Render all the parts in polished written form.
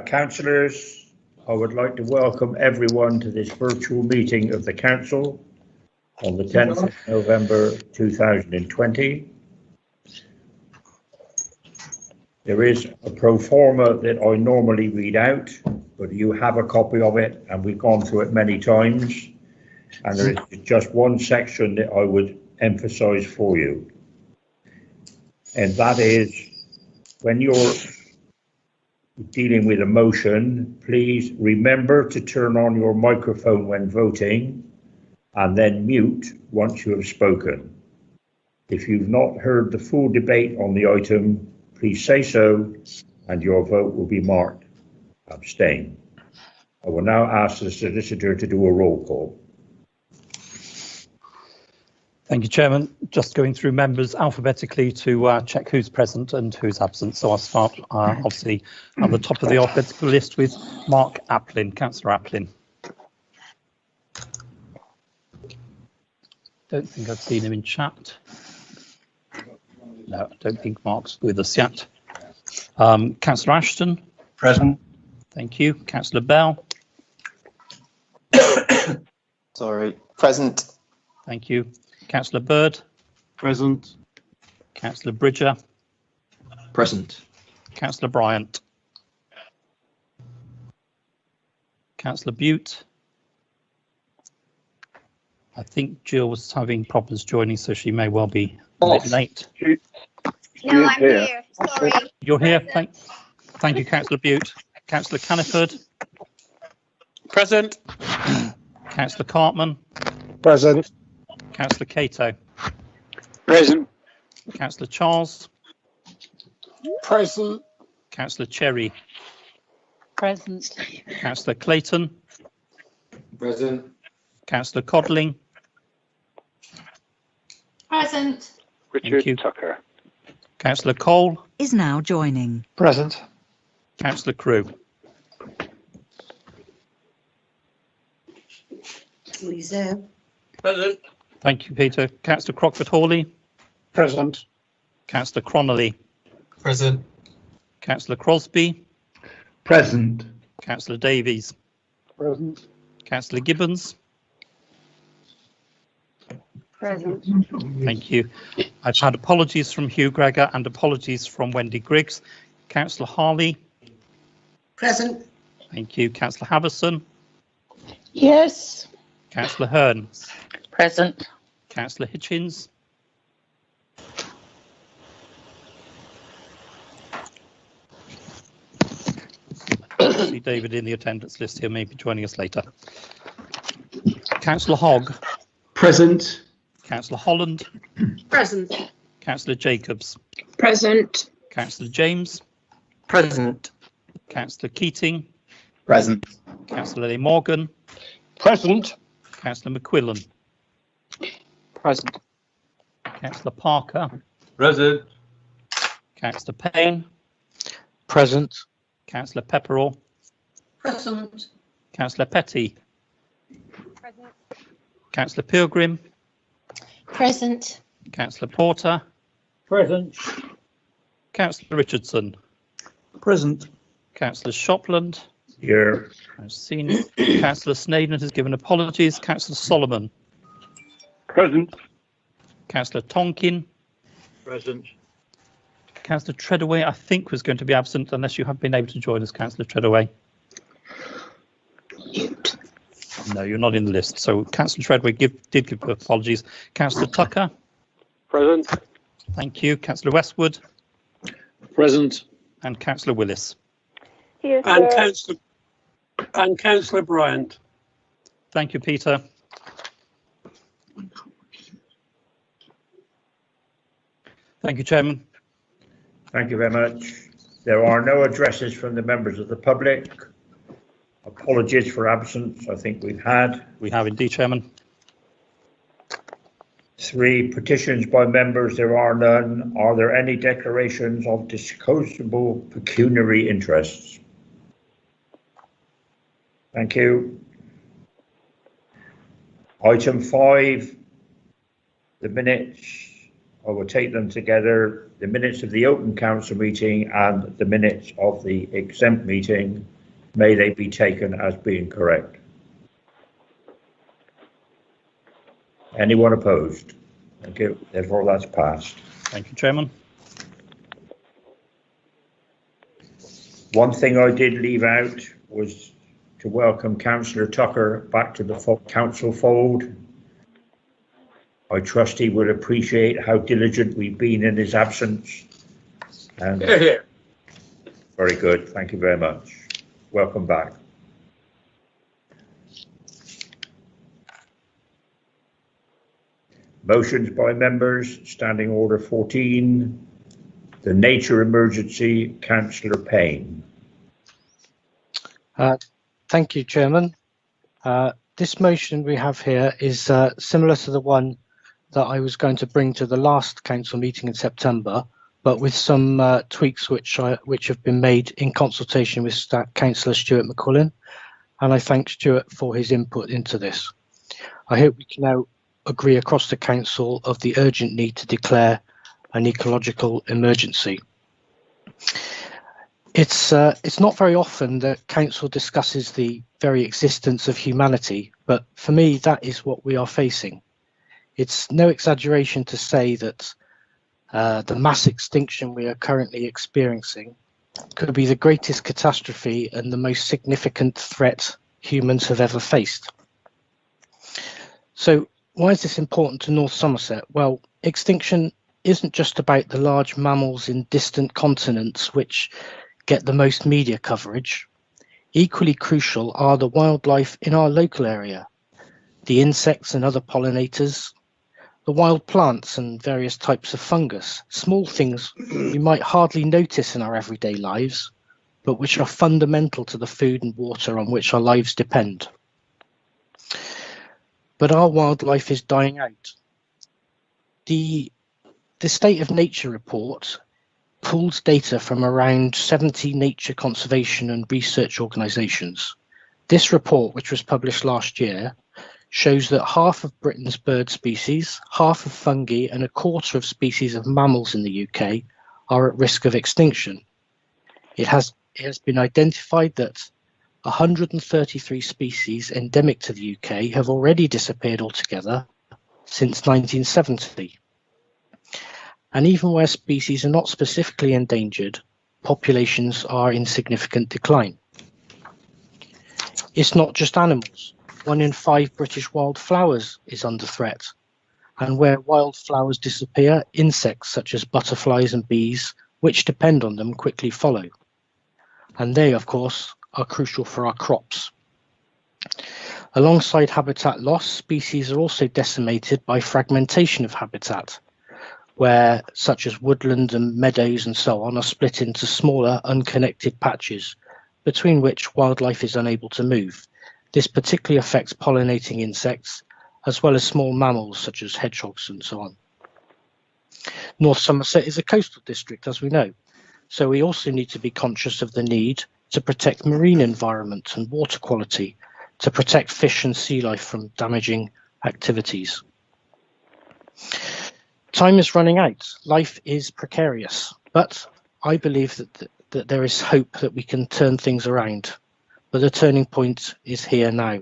Councillors, I would like to welcome everyone to this virtual meeting of the Council on the 10th of November 2020. There is a pro forma that I normally read out, but you have a copy of it and we've gone through it many times, and there is just one section that I would emphasise for you, and that is when you're dealing with a motion, please remember to turn on your microphone when voting and then mute once you have spoken. If you've not heard the full debate on the item, please say so and your vote will be marked abstain. I will now ask the solicitor to do a roll call. Thank you, Chairman. Just going through members alphabetically to check who's present and who's absent. So I'll start obviously at the top of the alphabetical list with Mark Applin, Councillor Applin. Don't think I've seen him in chat. No, I don't think Mark's with us yet. Councillor Ashton. Present. Thank you. Councillor Bell. Sorry, present. Thank you. Councillor Bird. Present. Councillor Bridger. Present. Councillor Bryant. Councillor Butte. I think Jill was having problems joining, so she may well be a bit late. No, I'm here. Sorry. You're here. Thank you, Councillor Butte. Councillor Caniford. Present. Councillor Cartman. Present. Councillor Cato. Present. Councillor Charles. Present. Councillor Cherry. Present. Councillor Clayton. Present. Councillor Codling. Present. Richard Tucker. Councillor Cole. Is now joining. Present. Councillor Crew. Present. Thank you, Peter. Councillor Crockford-Hawley. Present. Councillor Cronolly. Present. Councillor Crosby. Present. Councillor Davies. Present. Councillor Gibbons. Present. Thank you. I've had apologies from Hugh Gregor and apologies from Wendy Griggs. Councillor Harley. Present. Thank you. Councillor Haverson. Yes. Councillor Hearn. Present. Councillor Hitchins. I see David in the attendance list here, maybe joining us later. Councillor Hogg. Present. Councillor Holland. Present. Councillor Jacobs. Present. Councillor James. Present. Councillor Keating. Present. Councillor Lee Morgan. Present. Councillor McQuillan. Present. Councillor Parker. Present. Councillor Payne. Present. Councillor Pepperell. Present. Councillor Petty. Present. Councillor Pilgrim. Present. Councillor Porter. Present. Councillor Richardson. Present. Councillor Shopland. Here. I've seen Councillor Snaden has given apologies. Councillor Solomon. Present. Councillor Tonkin. Present. Councillor Treadaway, I think, was going to be absent unless you have been able to join us, Councillor Treadaway. No, you're not in the list. So Councillor Treadaway did give apologies. Councillor Tucker. Present. Thank you. Councillor Westwood. Present. And Councillor Willis. Here, And Councillor Bryant. Thank you, Peter. Thank you, Chairman. Thank you very much. There are no addresses from the members of the public. Apologies for absence, I think we've had. We have indeed, Chairman. 3 petitions by members, there are none. Are there any declarations of disclosable pecuniary interests? Thank you. Item 5, the minutes I will take them together, the minutes of the open council meeting and the minutes of the exempt meeting. May they be taken as being correct. Anyone opposed? Thank you. Therefore, that's passed. Thank you, Chairman. One thing I did leave out was to welcome Councillor Tucker back to the council fold. I trust he would appreciate how diligent we've been in his absence. And very good. Thank you very much. Welcome back. Motions by members. Standing Order 14. The nature emergency. Councillor Payne. Thank you, Chairman. This motion we have here is similar to the one that I was going to bring to the last council meeting in September, but with some tweaks which have been made in consultation with Councillor Stuart McCullin, and I thank Stuart for his input into this. I hope we can now agree across the council of the urgent need to declare an ecological emergency. It's not very often that council discusses the very existence of humanity, but for me that is what we are facing. It's no exaggeration to say that the mass extinction we are currently experiencing could be the greatest catastrophe and the most significant threat humans have ever faced. So why is this important to North Somerset? Well, extinction isn't just about the large mammals in distant continents which get the most media coverage. Equally crucial are the wildlife in our local area, the insects and other pollinators, the wild plants and various types of fungus, small things we might hardly notice in our everyday lives, but which are fundamental to the food and water on which our lives depend. But our wildlife is dying out. The State of Nature report pulls data from around 70 nature conservation and research organisations. This report, which was published last year, shows that half of Britain's bird species, half of fungi and a quarter of species of mammals in the UK are at risk of extinction. It has been identified that 133 species endemic to the UK have already disappeared altogether since 1970. And even where species are not specifically endangered, populations are in significant decline. It's not just animals. 1 in 5 British wildflowers is under threat. And where wildflowers disappear, insects such as butterflies and bees, which depend on them, quickly follow. And they, of course, are crucial for our crops. Alongside habitat loss, species are also decimated by fragmentation of habitat, where such as woodland and meadows and so on are split into smaller unconnected patches between which wildlife is unable to move. This particularly affects pollinating insects as well as small mammals such as hedgehogs and so on. North Somerset is a coastal district, as we know, so we also need to be conscious of the need to protect marine environment and water quality, to protect fish and sea life from damaging activities. Time is running out. Life is precarious, but I believe that there is hope that we can turn things around. But the turning point is here now.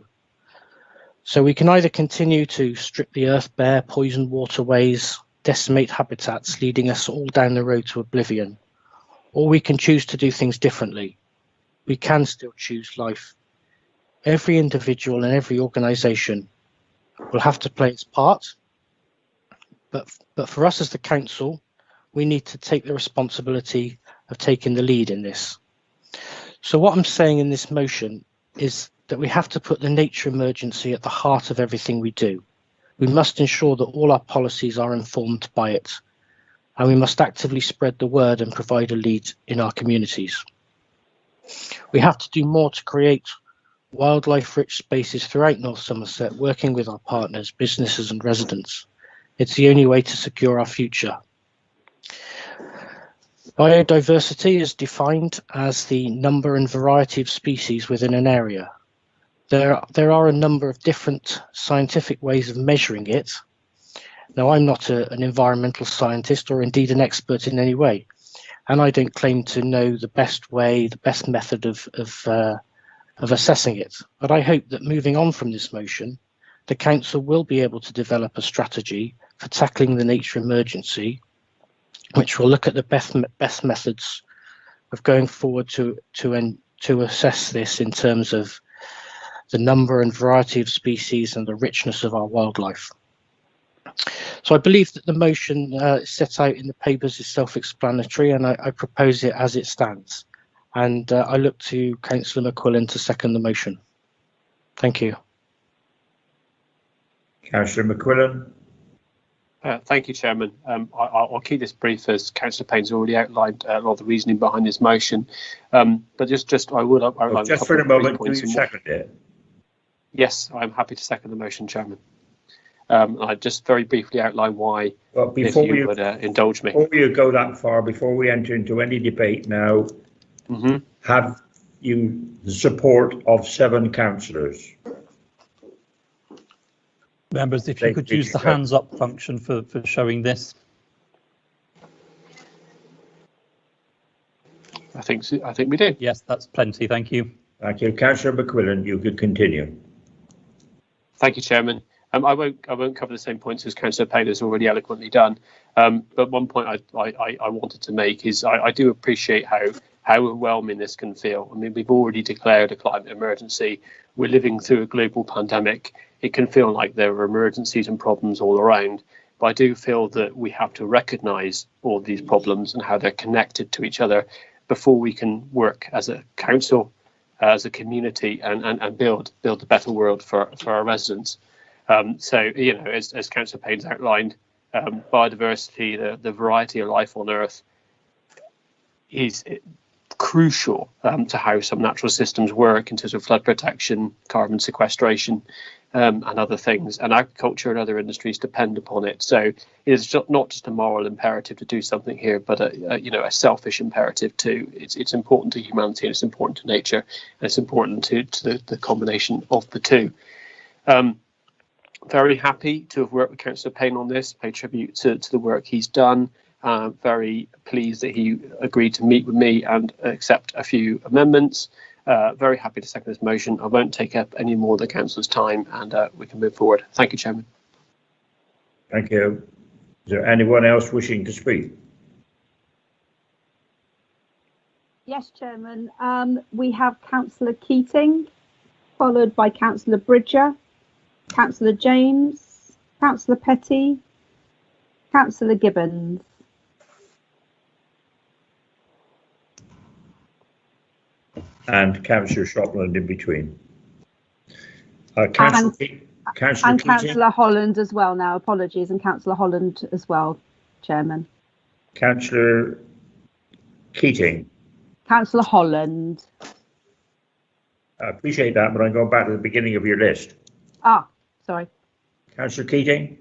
So we can either continue to strip the earth bare, poison waterways, decimate habitats, leading us all down the road to oblivion, or we can choose to do things differently. We can still choose life. Every individual and every organisation will have to play its part, but for us as the council, we need to take the responsibility of taking the lead in this. So what I'm saying in this motion is that we have to put the nature emergency at the heart of everything we do. We must ensure that all our policies are informed by it, and we must actively spread the word and provide a lead in our communities. We have to do more to create wildlife-rich spaces throughout North Somerset, working with our partners, businesses and residents. It's the only way to secure our future. Biodiversity is defined as the number and variety of species within an area. There are a number of different scientific ways of measuring it. Now, I'm not an environmental scientist or indeed an expert in any way, and I don't claim to know the best way, the best method of assessing it. But I hope that moving on from this motion, the Council will be able to develop a strategy for tackling the nature emergency, which will look at the best methods of going forward to assess this in terms of the number and variety of species and the richness of our wildlife. So I believe that the motion set out in the papers is self-explanatory, and I propose it as it stands. And I look to Councillor McQuillan to second the motion. Thank you. Councillor McQuillan. Thank you, Chairman. I'll keep this brief, as Councillor Payne's already outlined a lot of the reasoning behind this motion. But just I would outline Just for a moment, do you second it? Yes, I'm happy to second the motion, Chairman. I just very briefly outline why, But if you would indulge me. Before you go that far, before we enter into any debate now, have you the support of 7 councillors? Members, if you could use the hands up function for showing this. I think we do. Yes, that's plenty. Thank you. Thank you. Councillor McQuillan, you could continue. Thank you, Chairman. I won't cover the same points as Councillor Payne has already eloquently done. But one point I wanted to make is I do appreciate how overwhelming this can feel. I mean, we've already declared a climate emergency. We're living through a global pandemic. It can feel like there are emergencies and problems all around. But I do feel that we have to recognise all these problems and how they're connected to each other before we can work as a council, as a community, and build a better world for our residents. So, you know, as Councillor Payne's outlined, biodiversity, the variety of life on Earth is crucial to how some natural systems work in terms of flood protection, carbon sequestration, and other things. And agriculture and other industries depend upon it. So it's not just a moral imperative to do something here, but a selfish imperative too. It's important to humanity, and it's important to nature, and it's important to the combination of the two. Very happy to have worked with Councillor Payne on this, pay tribute to the work he's done. Very pleased that he agreed to meet with me and accept a few amendments. Very happy to second this motion. I won't take up any more of the councillor's time, and we can move forward. Thank you, Chairman. Thank you. Is there anyone else wishing to speak? Yes, Chairman. We have Councillor Keating, followed by Councillor Bridger, Councillor James, Councillor Petty, Councillor Gibbons. And Councillor Shopland in between. Councillor And Councillor Holland as well now, apologies, and Councillor Holland as well, Chairman. Councillor Keating. Councillor Holland. I appreciate that, but I'm going back to the beginning of your list. Ah, sorry. Councillor Keating.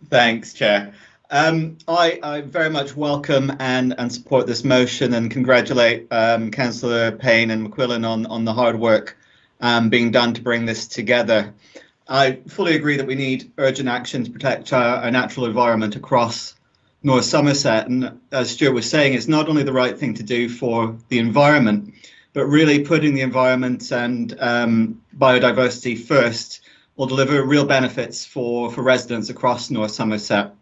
Thanks, Chair. I very much welcome and support this motion and congratulate Councillor Payne and McQuillan on the hard work being done to bring this together. I fully agree that we need urgent action to protect our natural environment across North Somerset. And as Stuart was saying, it's not only the right thing to do for the environment, but really putting the environment and biodiversity first will deliver real benefits for residents across North Somerset.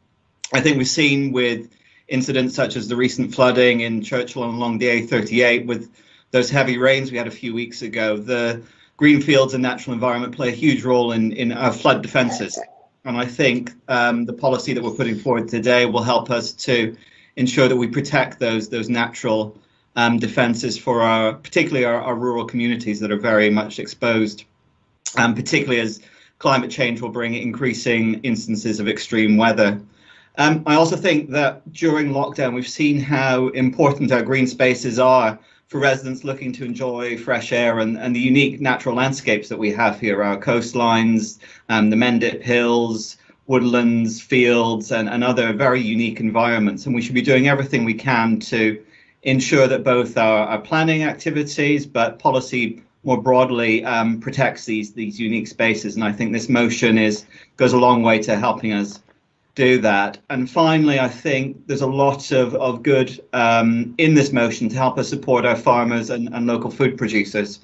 I think we've seen with incidents such as the recent flooding in Churchill and along the A38 with those heavy rains we had a few weeks ago, the greenfields and natural environment play a huge role in our flood defences. And I think the policy that we're putting forward today will help us to ensure that we protect those natural defences for particularly our rural communities that are very much exposed, particularly as climate change will bring increasing instances of extreme weather. I also think that during lockdown, we've seen how important our green spaces are for residents looking to enjoy fresh air and the unique natural landscapes that we have here, our coastlines, the Mendip Hills, woodlands, fields, and other very unique environments. And we should be doing everything we can to ensure that both our planning activities, but policy more broadly protects these unique spaces. And I think this motion goes a long way to helping us do that. And finally, I think there's a lot of good in this motion to help us support our farmers and local food producers.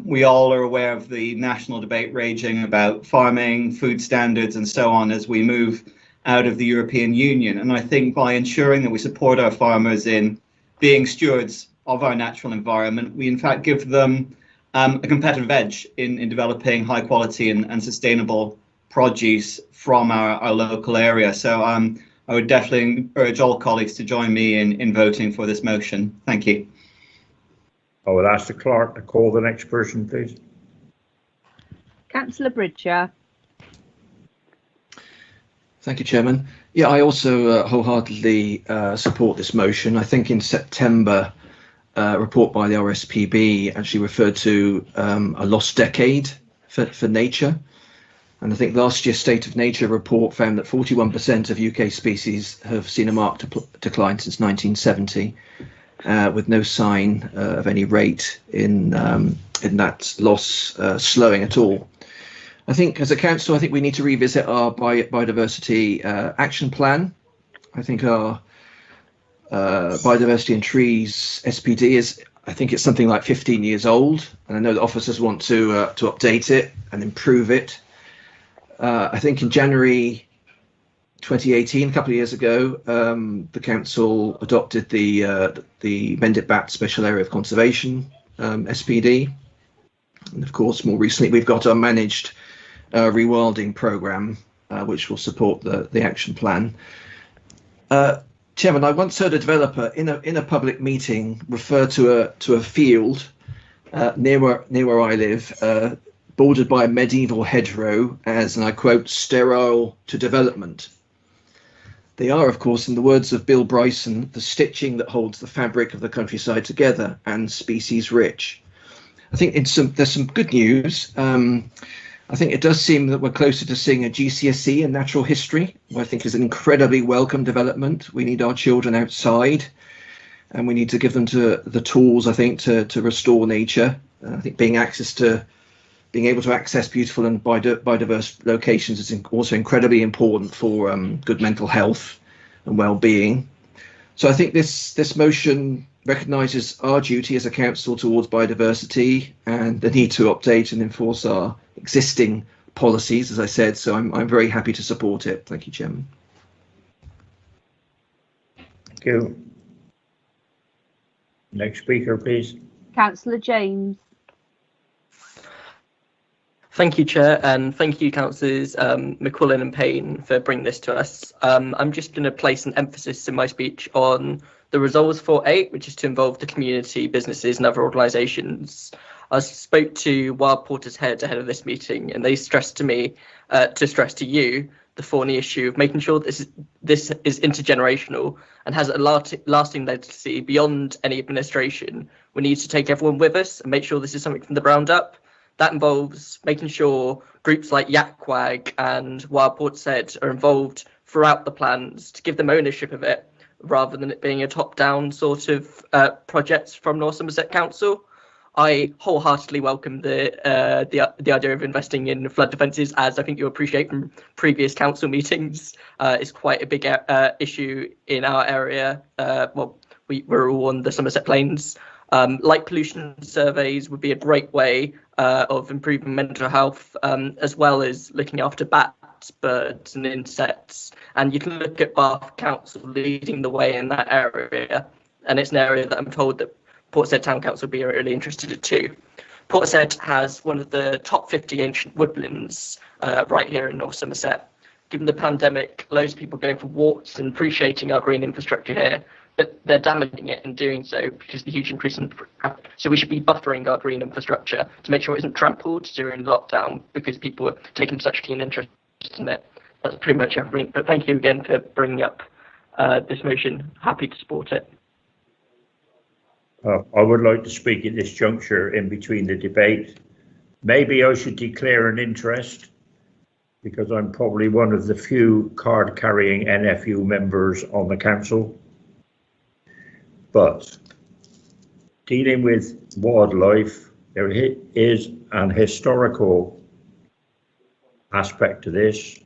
We all are aware of the national debate raging about farming, food standards, and so on as we move out of the European Union. And I think by ensuring that we support our farmers in being stewards of our natural environment, we in fact give them a competitive edge in developing high quality and sustainable produce from our local area. So I would definitely urge all colleagues to join me in voting for this motion. Thank you. I will ask the clerk to call the next person, please. Councillor Bridger. Thank you, Chairman. Yeah, I also wholeheartedly support this motion. I think in September, a report by the RSPB actually referred to a lost decade for nature. And I think last year's State of Nature report found that 41% of UK species have seen a marked decline since 1970, with no sign of any rate in that loss slowing at all. I think as a council, I think we need to revisit our biodiversity action plan. I think our biodiversity and trees SPD I think it's something like 15 years old, and I know that officers want to update it and improve it. I think in January 2018, a couple of years ago, the council adopted the Mendip Bat Special Area of Conservation SPD, and of course more recently we've got our managed rewilding programme, which will support the action plan. Chairman, I once heard a developer in a public meeting refer to a field near where I live, bordered by a medieval hedgerow as, and I quote, sterile to development. They are, of course, in the words of Bill Bryson, the stitching that holds the fabric of the countryside together and species rich. I think there's some good news. I think it does seem that we're closer to seeing a GCSE in natural history, which I think is an incredibly welcome development. We need our children outside, and we need to give them the tools, I think, to restore nature. I think being able to access beautiful and biodiverse locations is also incredibly important for good mental health and well-being. So I think this motion recognises our duty as a council towards biodiversity and the need to update and enforce our existing policies, as I said. So I'm very happy to support it. Thank you, Chairman. Thank you. Next speaker, please. Councillor James. Thank you, Chair, and thank you, Councillors McQuillan and Payne, for bringing this to us. I'm just going to place an emphasis in my speech on the resolves 4.8, which is to involve the community, businesses and other organisations. I spoke to Wild Porter's Head ahead of this meeting, and they stressed to me, to stress to you, the thorny issue of making sure this is intergenerational and has a lasting legacy beyond any administration. We need to take everyone with us and make sure this is something from the ground up. That involves making sure groups like Yakwag and Wild Porter's Head are involved throughout the plans to give them ownership of it, rather than it being a top-down sort of project from North Somerset Council. I wholeheartedly welcome the idea of investing in flood defences, as I think you appreciate from previous council meetings. It's quite a big issue in our area. We're all on the Somerset Plains. Light pollution surveys would be a great way of improving mental health, as well as looking after bats, birds and insects. And you can look at Bath Council leading the way in that area. And it's an area that I'm told that Portishead Town Council will be really interested in too. Portishead has one of the top 50 ancient woodlands right here in North Somerset. Given the pandemic, loads of people going for walks and appreciating our green infrastructure here, but they're damaging it in doing so because of the huge increase in traffic. So we should be buffering our green infrastructure to make sure it isn't trampled during lockdown because people are taking such keen interest in it. That's pretty much everything. But thank you again for bringing up this motion. Happy to support it. I would like to speak at this juncture in between the debate. Maybe I should declare an interest, because I'm probably one of the few card-carrying NFU members on the council. But dealing with wildlife, there is an historical aspect to this.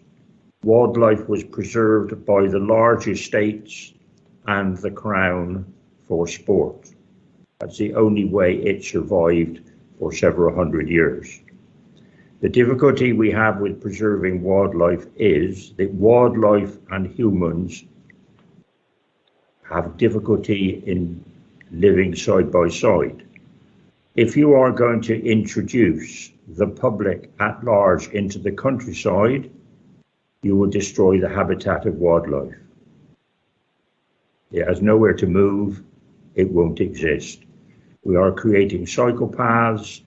Wildlife was preserved by the large estates and the Crown for sport. That's the only way it survived for several hundred years. The difficulty we have with preserving wildlife is that wildlife and humans have difficulty in living side by side. If you are going to introduce the public at large into the countryside, you will destroy the habitat of wildlife. It has nowhere to move, it won't exist. We are creating cycle paths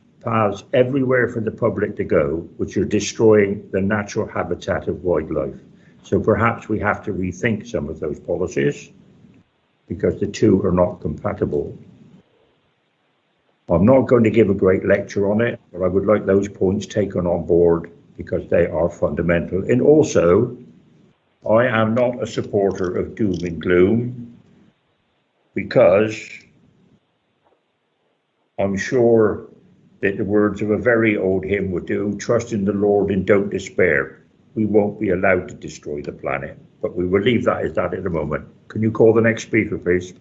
everywhere for the public to go, which are destroying the natural habitat of wildlife. So perhaps we have to rethink some of those policies, because the two are not compatible. I'm not going to give a great lecture on it, but I would like those points taken on board because they are fundamental. And also, I am not a supporter of doom and gloom, because I'm sure that the words of a very old hymn would do, trust in the Lord and don't despair. We won't be allowed to destroy the planet, but we will leave that as that at the moment. Can you call the next speaker, please?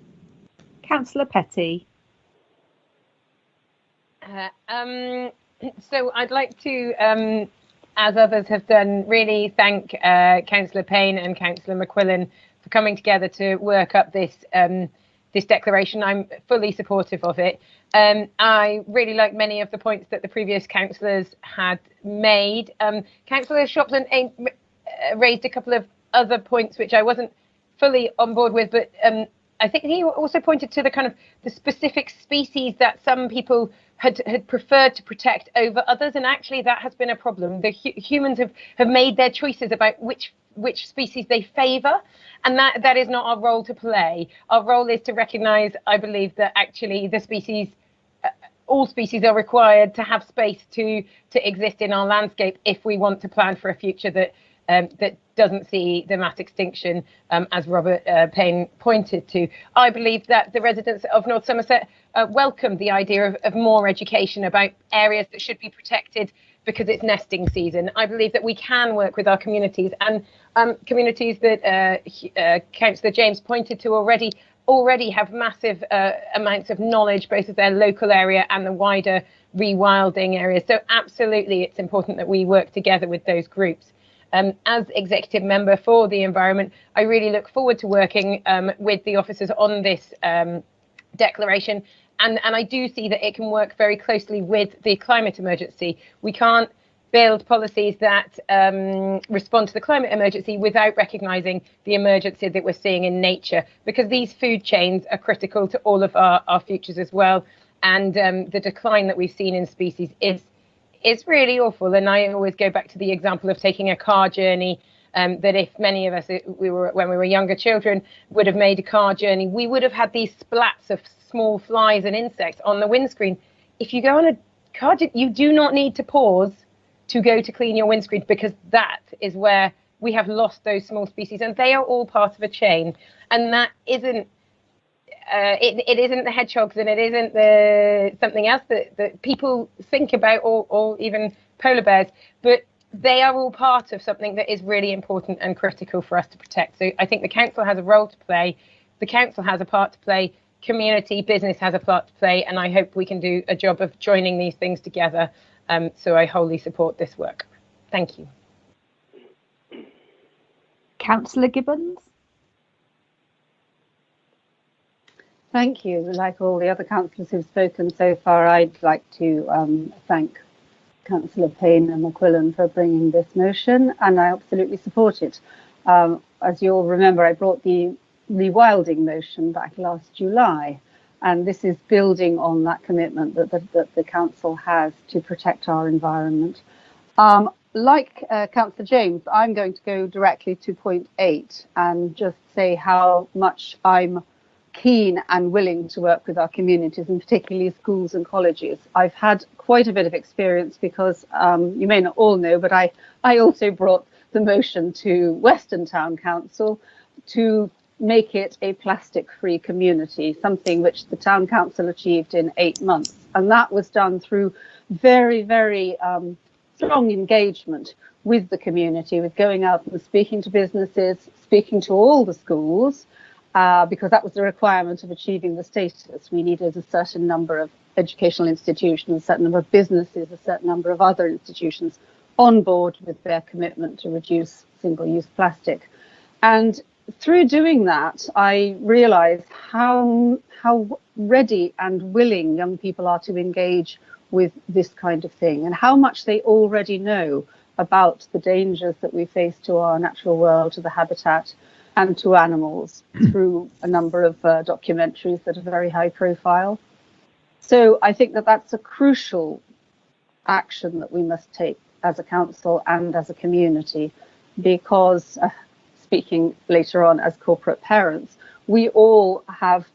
Councillor Petty. So I'd like to, as others have done, really thank Councillor Payne and Councillor McQuillan for coming together to work up this this declaration. I'm fully supportive of it. I really like many of the points that the previous councillors had made. Councillor Shopton raised a couple of other points which I wasn't fully on board with, but I think he also pointed to the kind of the specific species that some people had preferred to protect over others, and actually that has been a problem. The humans have made their choices about which species they favour, and that is not our role to play. Our role is to recognise, I believe, that actually the species, all species are required to have space to exist in our landscape if we want to plan for a future that that doesn't see the mass extinction, as Robert Payne pointed to. I believe that the residents of North Somerset welcome the idea of more education about areas that should be protected because it's nesting season. I believe that we can work with our communities, and communities that Councillor James pointed to already have massive amounts of knowledge, both of their local area and the wider rewilding areas. So absolutely, it's important that we work together with those groups. As executive member for the environment, I really look forward to working with the officers on this declaration. And I do see that it can work very closely with the climate emergency. We can't build policies that respond to the climate emergency without recognising the emergency that we're seeing in nature, because these food chains are critical to all of our futures as well. And the decline that we've seen in species is really awful. And I always go back to the example of taking a car journey, that if many of us, when we were younger children, would have made a car journey, we would have had these splats of small flies and insects on the windscreen. If you go on a car journey, you do not need to pause to go to clean your windscreen, because that is where we have lost those small species, and they are all part of a chain. And that isn't it isn't the hedgehogs, and it isn't the something else that people think about, or even polar bears, but they are all part of something that is really important and critical for us to protect. So I think the council has a role to play, the council has a part to play, community, business has a part to play, and I hope we can do a job of joining these things together. So I wholly support this work. Thank you. Councillor Gibbons. Thank you. Like all the other councillors who've spoken so far, I'd like to thank Councillor Payne and McQuillan for bringing this motion, and I absolutely support it. As you all remember, I brought the rewilding motion back last July, and this is building on that commitment that the council has to protect our environment. Like Councillor James, I'm going to go directly to point 8 and just say how much I'm keen and willing to work with our communities, and particularly schools and colleges. I've had quite a bit of experience because you may not all know, but I also brought the motion to Western Town Council to make it a plastic-free community, something which the Town Council achieved in 8 months. And that was done through very, very strong engagement with the community, with going out and speaking to businesses, speaking to all the schools, because that was the requirement of achieving the status. We needed a certain number of educational institutions, a certain number of businesses, a certain number of other institutions on board with their commitment to reduce single-use plastic. And through doing that, I realized how ready and willing young people are to engage with this kind of thing, and how much they already know about the dangers that we face to our natural world, to the habitat, and to animals through a number of documentaries that are very high profile. So I think that that's a crucial action that we must take as a council and as a community, because speaking later on as corporate parents, we all have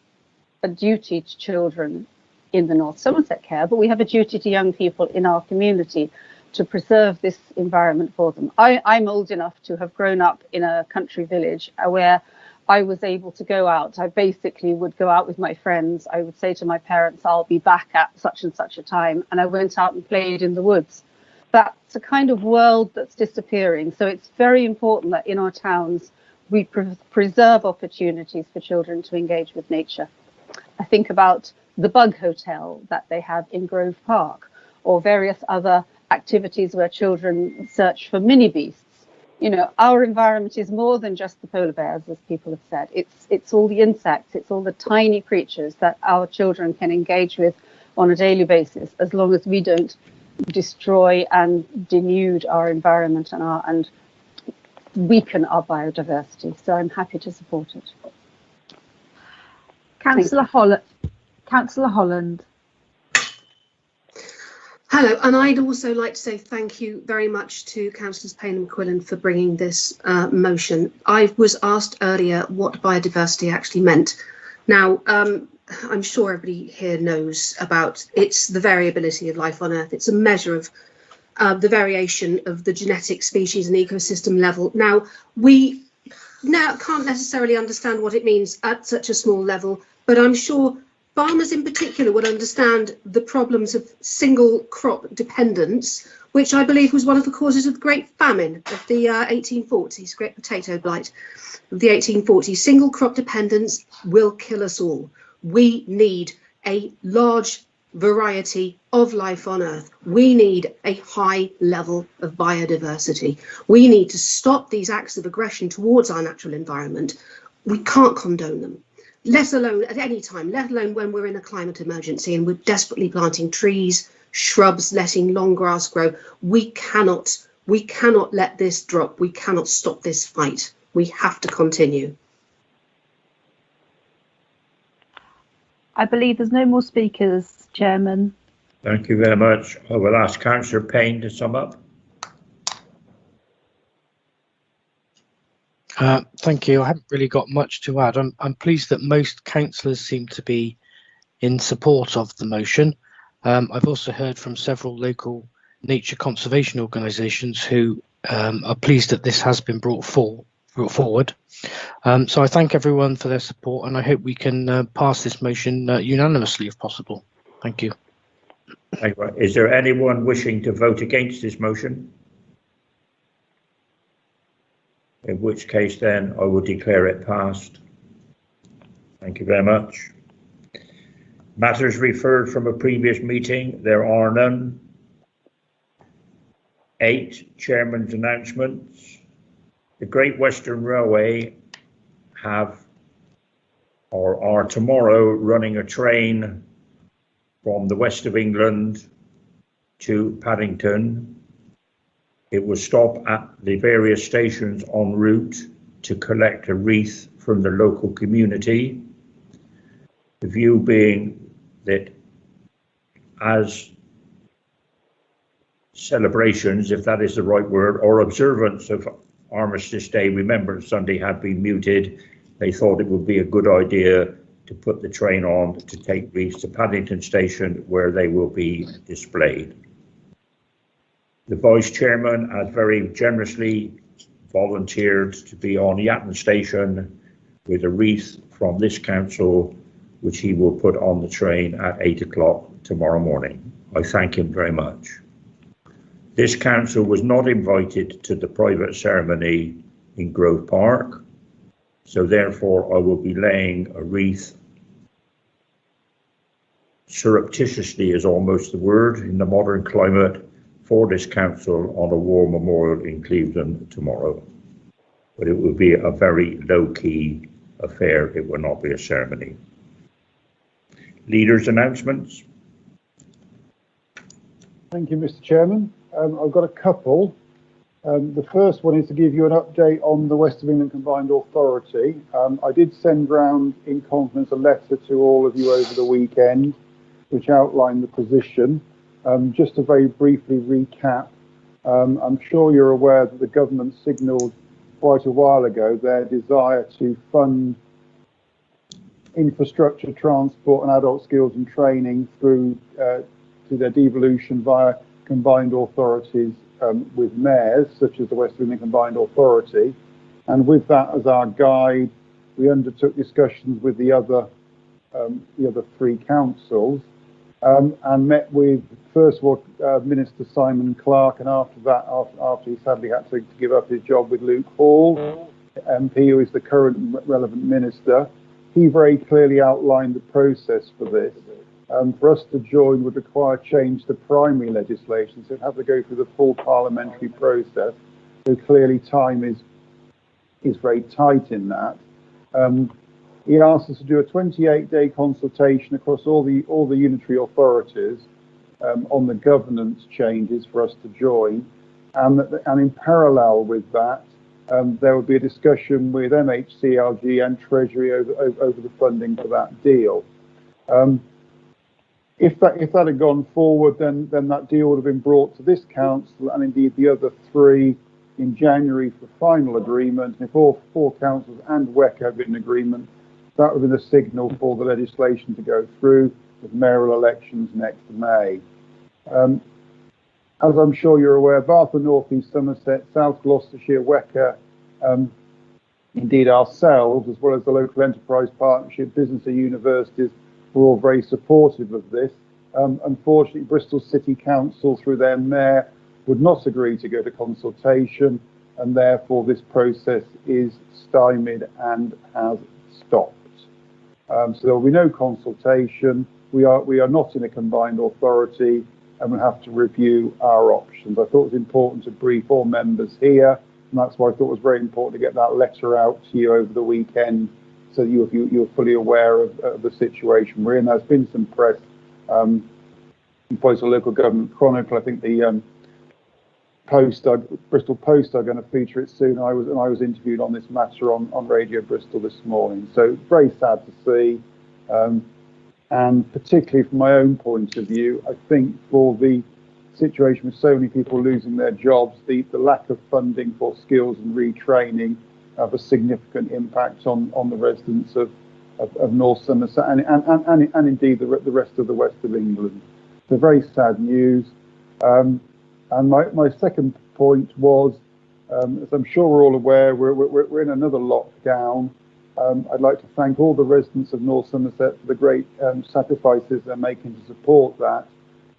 a duty to children in the North Somerset care, but we have a duty to young people in our community to preserve this environment for them. I'm old enough to have grown up in a country village where I was able to go out. I basically would go out with my friends. I would say to my parents, I'll be back at such and such a time. And I went out and played in the woods. That's a kind of world that's disappearing. So it's very important that in our towns, we preserve opportunities for children to engage with nature. I think about the bug hotel that they have in Grove Park, or various other activities where children search for mini beasts. You know, our environment is more than just the polar bears, as people have said. It's all the insects, it's all the tiny creatures that our children can engage with on a daily basis, as long as we don't destroy and denude our environment and weaken our biodiversity. So I'm happy to support it. Councillor Holland. Hello, and I'd also like to say thank you very much to Councillors Payne and McQuillan for bringing this motion. I was asked earlier what biodiversity actually meant. Now, I'm sure everybody here knows about it's the variability of life on Earth. It's a measure of the variation of the genetic species and ecosystem level. Now, we can't necessarily understand what it means at such a small level, but I'm sure farmers in particular would understand the problems of single crop dependence, which I believe was one of the causes of the Great Famine of the 1840s, Great Potato Blight of the 1840s. Single crop dependence will kill us all. We need a large variety of life on Earth. We need a high level of biodiversity. We need to stop these acts of aggression towards our natural environment. We can't condone them, let alone at any time, let alone when we're in a climate emergency and we're desperately planting trees, shrubs, letting long grass grow. We cannot let this drop. We cannot stop this fight. We have to continue. I believe there's no more speakers, Chairman. Thank you very much. I will ask Councillor Payne to sum up. Thank you. I haven't really got much to add. I'm pleased that most councillors seem to be in support of the motion. I've also heard from several local nature conservation organisations who are pleased that this has been brought forward. So I thank everyone for their support, and I hope we can pass this motion unanimously if possible. Thank you. Is there anyone wishing to vote against this motion? In which case then I will declare it passed. Thank you very much. Matters referred from a previous meeting, there are none. 8, Chairman's announcements. The Great Western Railway are tomorrow running a train from the west of England to Paddington. It will stop at the various stations en route to collect a wreath from the local community. The view being that as celebrations, if that is the right word, or observance of Armistice Day, Remembrance Sunday had been muted, they thought it would be a good idea to put the train on to take wreaths to Paddington Station, where they will be displayed. The Vice Chairman has very generously volunteered to be on Yatton Station with a wreath from this council, which he will put on the train at 8 o'clock tomorrow morning. I thank him very much. This council was not invited to the private ceremony in Grove Park, so therefore I will be laying a wreath, surreptitiously is almost the word in the modern climate, for this council on a war memorial in Cleveland tomorrow. But it will be a very low-key affair. It will not be a ceremony. Leaders' announcements. Thank you, Mr. Chairman. I've got a couple. The first one is to give you an update on the West of England Combined Authority. I did send round in confidence a letter to all of you over the weekend, which outlined the position. Just to very briefly recap, I'm sure you're aware that the government signalled quite a while ago their desire to fund infrastructure, transport and adult skills and training through to their devolution via combined authorities with mayors, such as the West of England Combined Authority. And with that as our guide, we undertook discussions with the other three councils and met with, first of all, Minister Simon Clarke, and after that, after he sadly had to give up his job, with Luke Hall, MP, who is the current relevant minister. He very clearly outlined the process for this. For us to join would require change to primary legislation, so it'd have to go through the full parliamentary process. So clearly time is very tight in that. He asked us to do a 28-day consultation across all the unitary authorities on the governance changes for us to join, and in parallel with that, there will be a discussion with MHCLG and Treasury over the funding for that deal. If that had gone forward, then that deal would have been brought to this council and indeed the other three in January for final agreement. And if all four councils and WECA have been in agreement, that would have been a signal for the legislation to go through with mayoral elections next May. As I'm sure you're aware, Bath and North East Somerset, South Gloucestershire, WECA, indeed ourselves, as well as the local enterprise partnership, business and universities, were all very supportive of this. Unfortunately, Bristol City Council, through their mayor, would not agree to go to consultation, and therefore this process is stymied and has stopped. So there will be no consultation. We are not in a combined authority, and we'll have to review our options. I thought it was important to brief all members here, and that's why I thought it was very important to get that letter out to you over the weekend, so that you're fully aware of the situation we're in. There's been some press. In place of Local Government Chronicle, I think the Bristol Post are going to feature it soon. I was interviewed on this matter on Radio Bristol this morning. So very sad to see, and particularly from my own point of view, I think for the situation with so many people losing their jobs, the lack of funding for skills and retraining have a significant impact on the residents of North Somerset and indeed the rest of the West of England. So very sad news. And my second point was, as I'm sure we're all aware, we're in another lockdown. I'd like to thank all the residents of North Somerset for the great sacrifices they're making to support that.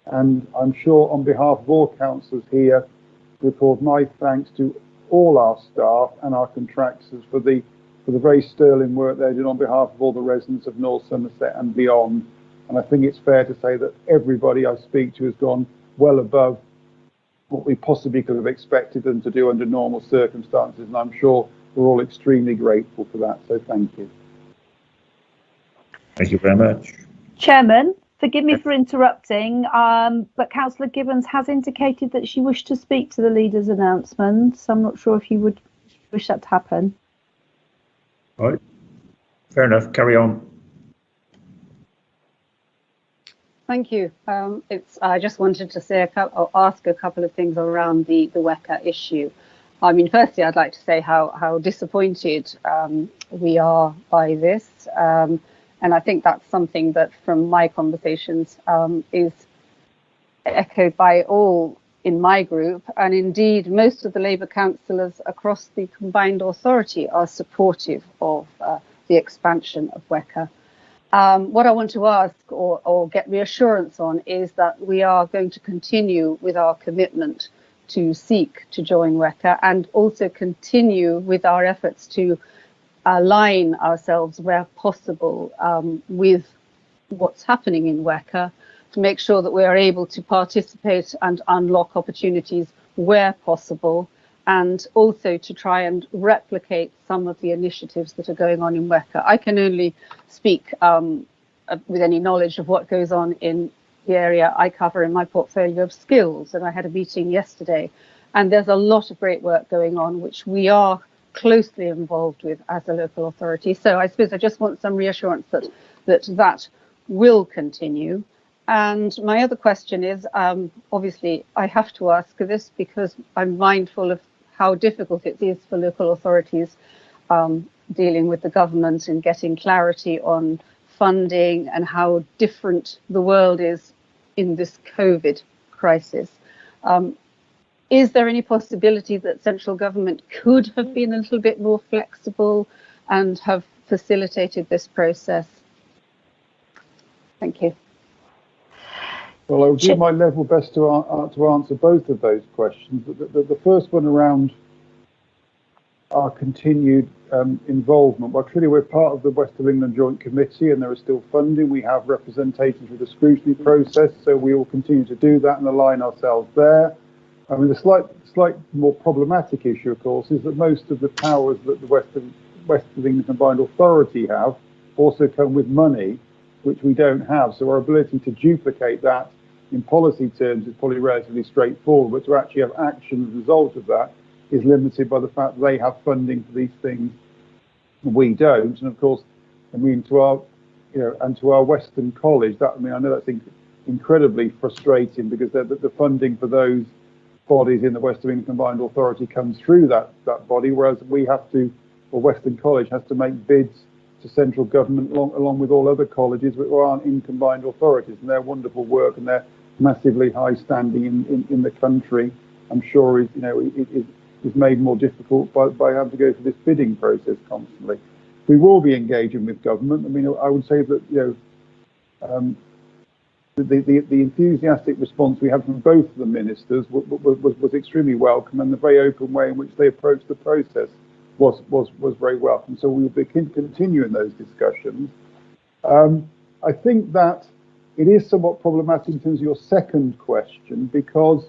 And I'm sure on behalf of all councillors here, record my thanks to all our staff and our contractors for the very sterling work they did on behalf of all the residents of North Somerset and beyond. And I think it's fair to say that everybody I speak to has gone well above what we possibly could have expected them to do under normal circumstances, and I'm sure we're all extremely grateful for that, so thank you. Thank you very much. Chairman, forgive me for interrupting, but Councillor Gibbons has indicated that she wished to speak to the leader's announcements. I'm not sure if you would wish that to happen. All right, fair enough, carry on. Thank you. I just wanted to say ask a couple of things around the WECA issue. I mean, firstly, I'd like to say how disappointed we are by this. And I think that's something that from my conversations is echoed by all in my group. And indeed, most of the Labour councillors across the combined authority are supportive of the expansion of WECA. What I want to ask or get reassurance on is that we are going to continue with our commitment to seek to join WECA, and also continue with our efforts to align ourselves where possible with what's happening in WECA, to make sure that we are able to participate and unlock opportunities where possible, and also to try and replicate some of the initiatives that are going on in WECA. I can only speak with any knowledge of what goes on in the area I cover in my portfolio of skills, and I had a meeting yesterday, and there's a lot of great work going on which we are closely involved with as a local authority. So I suppose I just want some reassurance that will continue. And my other question is, obviously I have to ask this because I'm mindful of how difficult it is for local authorities dealing with the government and getting clarity on funding and how different the world is in this COVID crisis. Is there any possibility that central government could have been a little bit more flexible and have facilitated this process? Thank you. Well, I'll do my level best to answer both of those questions. The first one around our continued involvement. Well, clearly we're part of the West of England Joint Committee and there is still funding. We have representation through the scrutiny process, so we will continue to do that and align ourselves there. I mean, the slight more problematic issue, of course, is that most of the powers that the West of England Combined Authority have also come with money, which we don't have. So our ability to duplicate that in policy terms is probably relatively straightforward, but to actually have action as a result of that is limited by the fact that they have funding for these things and we don't. And of course, I mean, to our, and to our Western College, that, I mean, I know that's incredibly frustrating because the funding for those bodies in the West of England Combined Authority comes through that body, whereas we have to, or Western College has to make bids to central government along with all other colleges which aren't in combined authorities, and their wonderful work and their massively high standing in the country, I'm sure is made more difficult by having to go through this bidding process constantly. We will be engaging with government. I mean, I would say that the enthusiastic response we had from both of the ministers was extremely welcome, and the very open way in which they approached the process was very welcome. So we will be continuing those discussions. I think that it is somewhat problematic in terms of your second question, because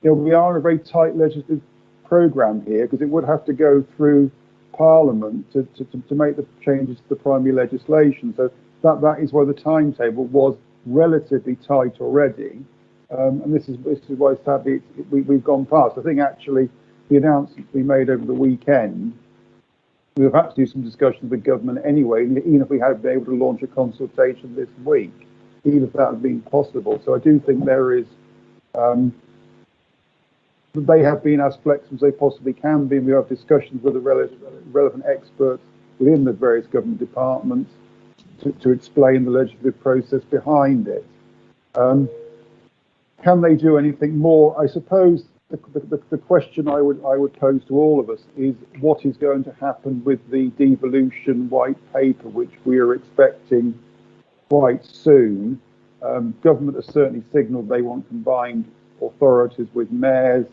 we are in a very tight legislative programme here, because it would have to go through Parliament to make the changes to the primary legislation. So that is why the timetable was relatively tight already, and this is why sadly we've gone past. I think actually the announcements we made over the weekend, we have had to do some discussions with government anyway, even if we had been able to launch a consultation this week, even if that had been possible. So I do think there is, they have been as flexible as they possibly can be, and we have discussions with the relevant experts within the various government departments to explain the legislative process behind it. Can they do anything more? I suppose the question I would pose to all of us is what is going to happen with the devolution white paper, which we are expecting quite soon. Government has certainly signalled they want combined authorities with mayors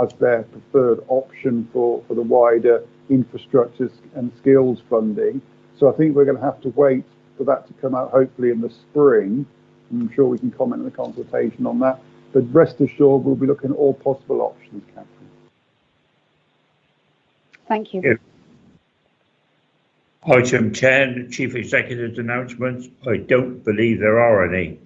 as their preferred option for the wider infrastructure and skills funding. So I think we're going to have to wait for that to come out, hopefully in the spring. I'm sure we can comment in the consultation on that. But rest assured, we'll be looking at all possible options, Catherine. Thank you. Yeah. Item 10, Chief Executive's announcements. I don't believe there are any.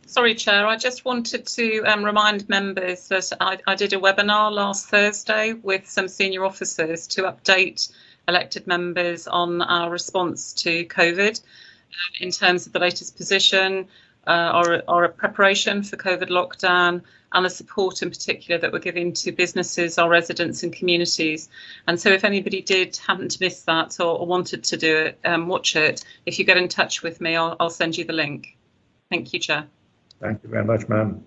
Sorry, Chair, I just wanted to remind members that I did a webinar last Thursday with some senior officers to update elected members on our response to COVID in terms of the latest position, our preparation for COVID lockdown, and the support in particular that we're giving to businesses, our residents and communities. And so if anybody did happen to miss that or wanted to do it, watch it, if you get in touch with me, I'll send you the link. Thank you, Chair. Thank you very much, ma'am.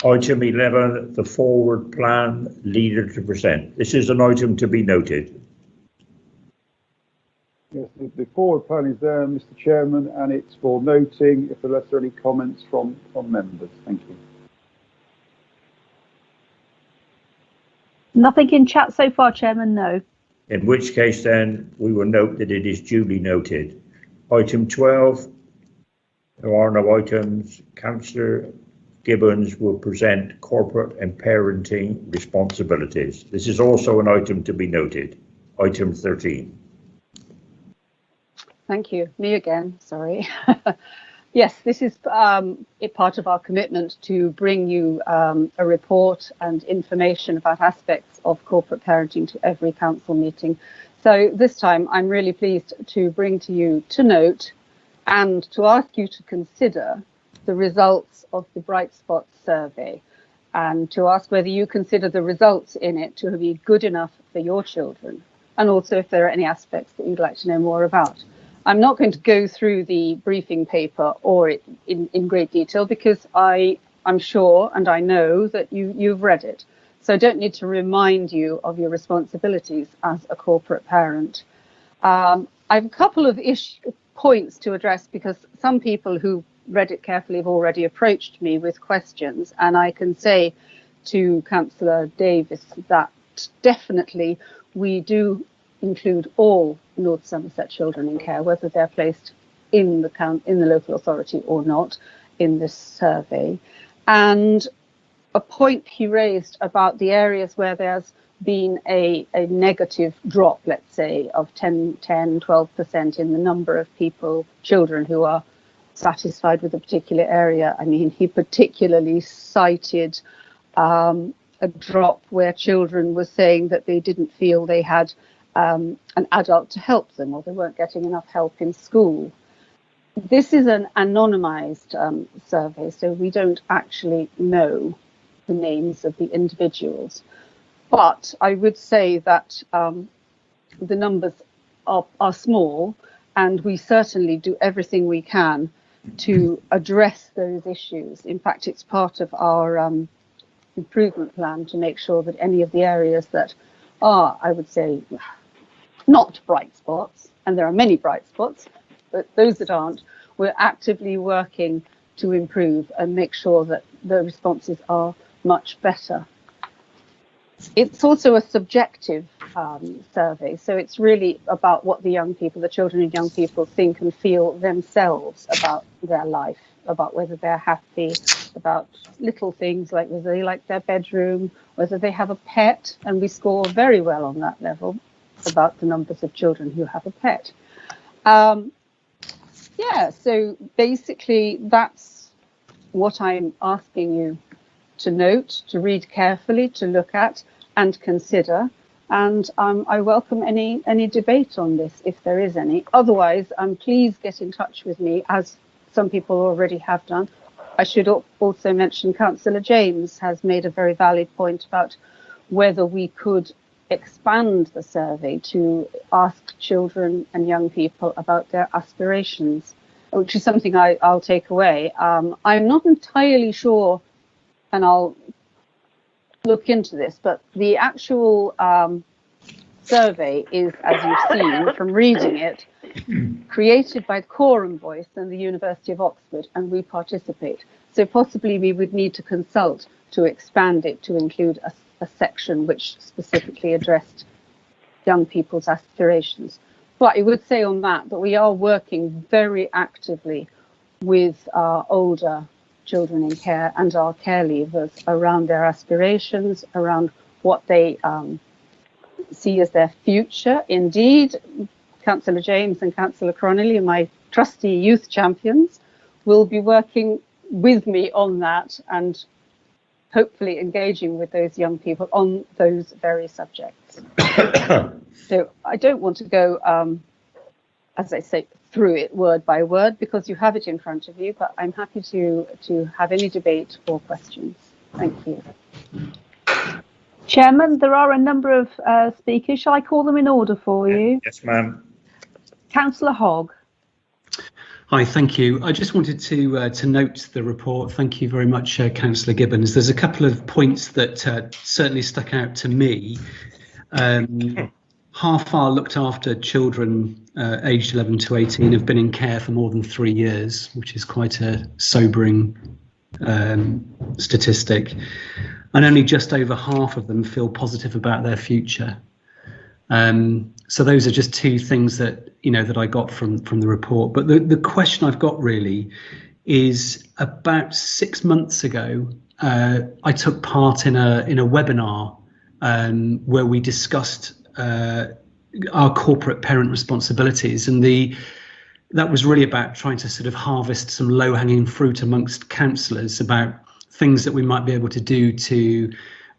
Item 11, the forward plan, leader to present. This is an item to be noted. Yes, the forward plan is there, Mr. Chairman, and it's for noting if there are any comments from members. Thank you. Nothing in chat so far, Chairman, no. In which case then we will note that it is duly noted. Item 12, there are no items. Councillor Gibbons will present corporate and parenting responsibilities. This is also an item to be noted. Item 13. Thank you. Me again, sorry. Yes, this is a part of our commitment to bring you a report and information about aspects of corporate parenting to every council meeting. So this time I'm really pleased to bring to you to note and to ask you to consider the results of the Bright Spots survey and to ask whether you consider the results in it to be good enough for your children, and also if there are any aspects that you'd like to know more about. I'm not going to go through the briefing paper or it in great detail because I'm sure and I know that you've read it. So I don't need to remind you of your responsibilities as a corporate parent. I have a couple of points to address because some people who read it carefully have already approached me with questions, and I can say to Councillor Davis that definitely we do include all North Somerset children in care, whether they're placed in the local authority or not, in this survey. And a point he raised about the areas where there's been a negative drop, let's say, of 12% in the number of children who are satisfied with a particular area. I mean, he particularly cited a drop where children were saying that they didn't feel they had an adult to help them, or they weren't getting enough help in school. This is an anonymized survey, so we don't actually know the names of the individuals. But I would say that the numbers are small, and we certainly do everything we can to address those issues. In fact, it's part of our improvement plan to make sure that any of the areas that are, I would say, not bright spots, and there are many bright spots, but those that aren't, we're actively working to improve and make sure that the responses are much better. It's also a subjective survey, so it's really about what the children and young people think and feel themselves about their life, about whether they're happy, about little things like whether they like their bedroom, whether they have a pet, and we score very well on that level about the numbers of children who have a pet. Yeah, so basically that's what I'm asking you to note, to read carefully, to look at and consider. And I welcome any debate on this if there is any. Otherwise, please get in touch with me, as some people already have done. I should also mention Councillor James has made a very valid point about whether we could expand the survey to ask children and young people about their aspirations, which is something I'll take away. I'm not entirely sure, and I'll look into this, but the actual survey is, as you've seen from reading it, created by Quorum Voice and the University of Oxford, and we participate. So possibly we would need to consult to expand it to include a section which specifically addressed young people's aspirations. But I would say on that we are working very actively with our older children in care and our care leavers around their aspirations, around what they see as their future. Indeed, Councillor James and Councillor Cronley, my trusty youth champions, will be working with me on that and hopefully engaging with those young people on those very subjects. So I don't want to go, as I say, through it word by word because you have it in front of you, but I'm happy to have any debate or questions. Thank you. Chairman, there are a number of speakers. Shall I call them in order for you? Yes, ma'am. Councillor Hogg. Hi, thank you. I just wanted to note the report. Thank you very much, Councillor Gibbons. There's a couple of points that certainly stuck out to me. half our looked after children aged 11 to 18 have been in care for more than 3 years, which is quite a sobering statistic. And only just over half of them feel positive about their future. So those are just two things that, that I got from the report. But the question I've got really is, about 6 months ago, I took part in a webinar where we discussed our corporate parent responsibilities, and that was really about trying to sort of harvest some low-hanging fruit amongst councillors about things that we might be able to do to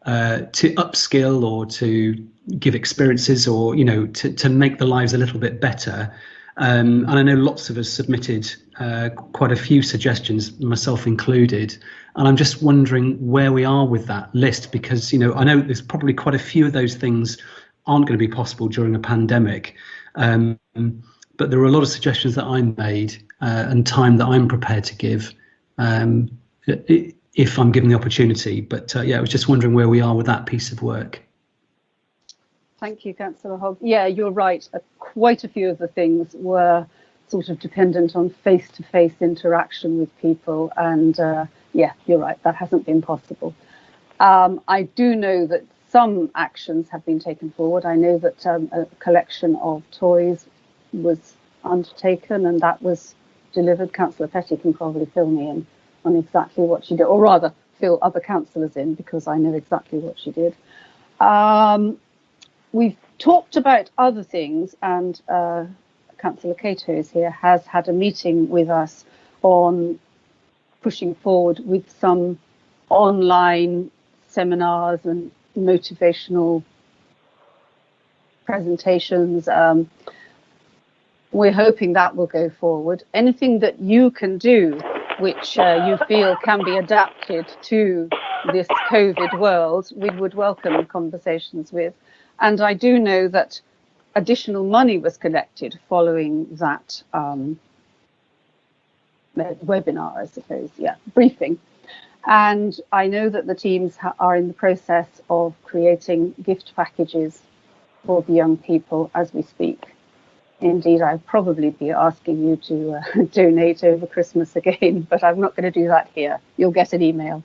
upskill or to give experiences, or to make the lives a little bit better. And I know lots of us submitted quite a few suggestions, myself included, and I'm just wondering where we are with that list, because I know there's probably quite a few of those things aren't going to be possible during a pandemic, but there are a lot of suggestions that I made and time that I'm prepared to give if I'm given the opportunity. But I was just wondering where we are with that piece of work. Thank you, Councillor Hogg. Yeah, you're right. Quite a few of the things were sort of dependent on face-to-face interaction with people. And you're right, that hasn't been possible. I do know that some actions have been taken forward. I know that a collection of toys was undertaken, and that was delivered. Councillor Petty can probably fill me in on exactly what she did, or rather fill other councillors in, because I know exactly what she did. We've talked about other things, and Councillor Cato is here, has had a meeting with us on pushing forward with some online seminars and motivational presentations. We're hoping that will go forward. Anything that you can do which you feel can be adapted to this COVID world, we would welcome conversations with. And I do know that additional money was collected following that webinar, I suppose, briefing. And I know that the teams are in the process of creating gift packages for the young people as we speak. Indeed, I'll probably be asking you to donate over Christmas again, but I'm not going to do that here. You'll get an email.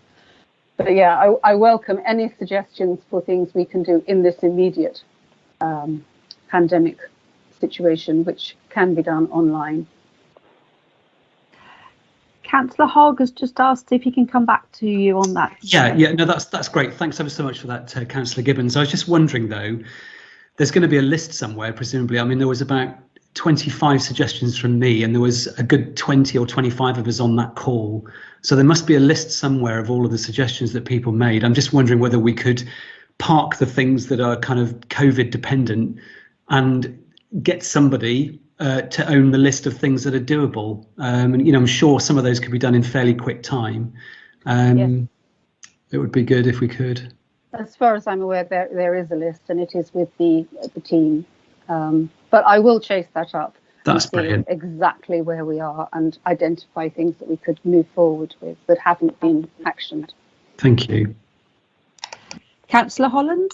But I welcome any suggestions for things we can do in this immediate pandemic situation, which can be done online. Councillor Hogg has just asked if he can come back to you on that. No, that's great. Thanks ever so much for that, Councillor Gibbons. I was just wondering, though, there's going to be a list somewhere, presumably. I mean, there was about 25 suggestions from me, and there was a good 20 or 25 of us on that call. So there must be a list somewhere of all of the suggestions that people made. I'm just wondering whether we could park the things that are kind of COVID dependent and get somebody to own the list of things that are doable. And I'm sure some of those could be done in fairly quick time. It would be good if we could. As far as I'm aware, there is a list, and it is with the team. But I will chase that up. That's and see brilliant. Exactly where we are and identify things that we could move forward with that haven't been actioned. Thank you. Councillor Holland.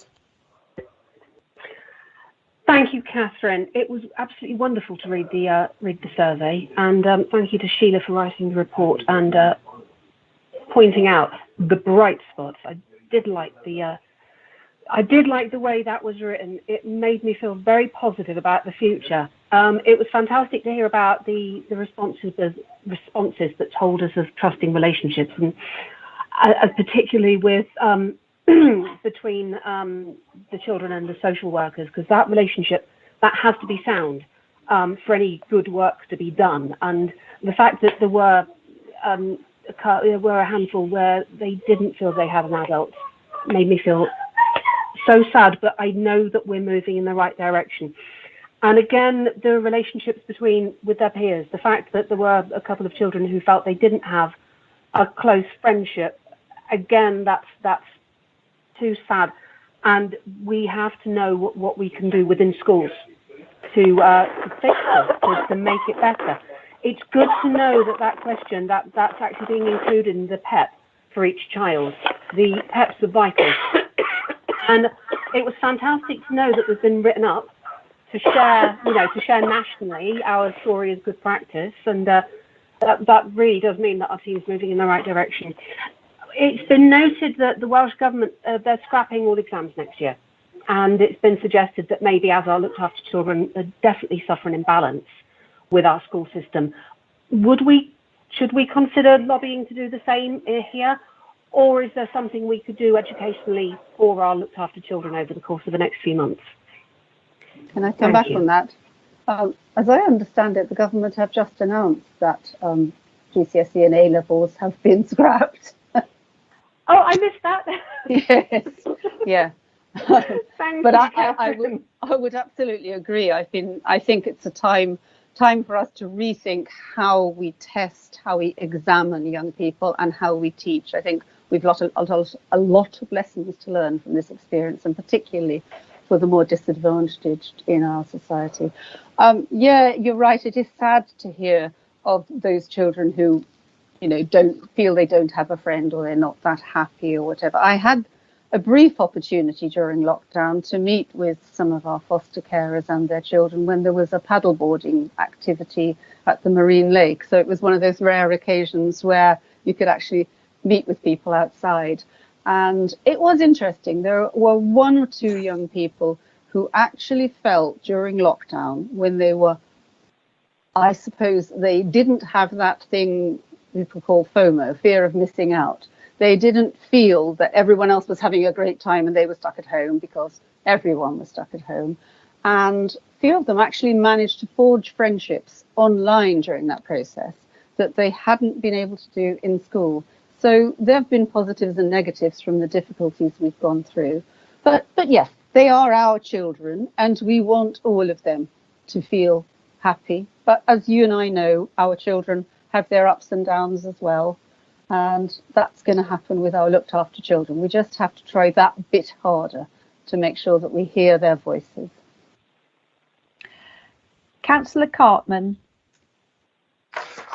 Thank you, Catherine. It was absolutely wonderful to read the survey, and thank you to Sheila for writing the report and pointing out the bright spots. I did like the way that was written. It made me feel very positive about the future. It was fantastic to hear about the responses that told us of trusting relationships, and particularly with between the children and the social workers, because that relationship, that has to be sound for any good work to be done. And the fact that there were a handful where they didn't feel they had an adult made me feel so sad, but I know that we're moving in the right direction. And again, the relationships with their peers, the fact that there were a couple of children who felt they didn't have a close friendship, again, that's too sad. And we have to know what we can do within schools to fix this, to make it better. It's good to know that question, that's actually being included in the PEP for each child. The PEPs are vital. And it was fantastic to know that they've been written up to share, to share nationally our story as good practice, and that really does mean that our team's moving in the right direction. It's been noted that the Welsh Government, they're scrapping all exams next year, and it's been suggested that maybe as our looked after children definitely suffer an imbalance with our school system. Should we consider lobbying to do the same here, or is there something we could do educationally for our looked after children over the course of the next few months? Can I come back on that? As I understand it, the government have just announced that GCSE and A levels have been scrapped. Oh, I missed that. Yes, yeah. Thank but you, I would absolutely agree. I think it's a time for us to rethink how we test, how we examine young people, and how we teach. I think we've got a lot of lessons to learn from this experience, and particularly for the more disadvantaged in our society. Yeah, you're right. It is sad to hear of those children who, don't feel they don't have a friend, or they're not that happy, or whatever. I had a brief opportunity during lockdown to meet with some of our foster carers and their children when there was a paddleboarding activity at the Marine Lake. So it was one of those rare occasions where you could actually meet with people outside. And it was interesting. There were one or two young people who actually felt during lockdown, when they were, I suppose, they didn't have that thing people call FOMO, fear of missing out. They didn't feel that everyone else was having a great time and they were stuck at home, because everyone was stuck at home. And a few of them actually managed to forge friendships online during that process that they hadn't been able to do in school. So there have been positives and negatives from the difficulties we've gone through. But yes, they are our children, and we want all of them to feel happy. But as you and I know, our children have their ups and downs as well. And that's going to happen with our looked after children. We just have to try that bit harder to make sure that we hear their voices. Councillor Cartman.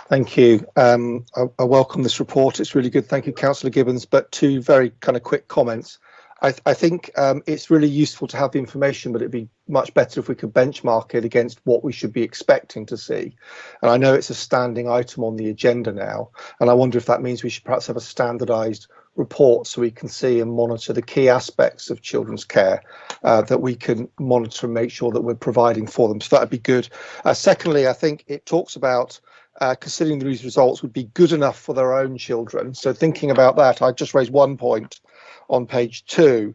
Thank you. I welcome this report. It's really good. Thank you, Councillor Gibbons. But two very kind of quick comments. I think it's really useful to have the information, but it'd be much better if we could benchmark it against what we should be expecting to see. And I know it's a standing item on the agenda now, and I wonder if that means we should perhaps have a standardised report so we can see and monitor the key aspects of children's care that we can monitor and make sure that we're providing for them. So that'd be good. Secondly, I think it talks about considering these results would be good enough for their own children. So thinking about that, I just raised one point on page 2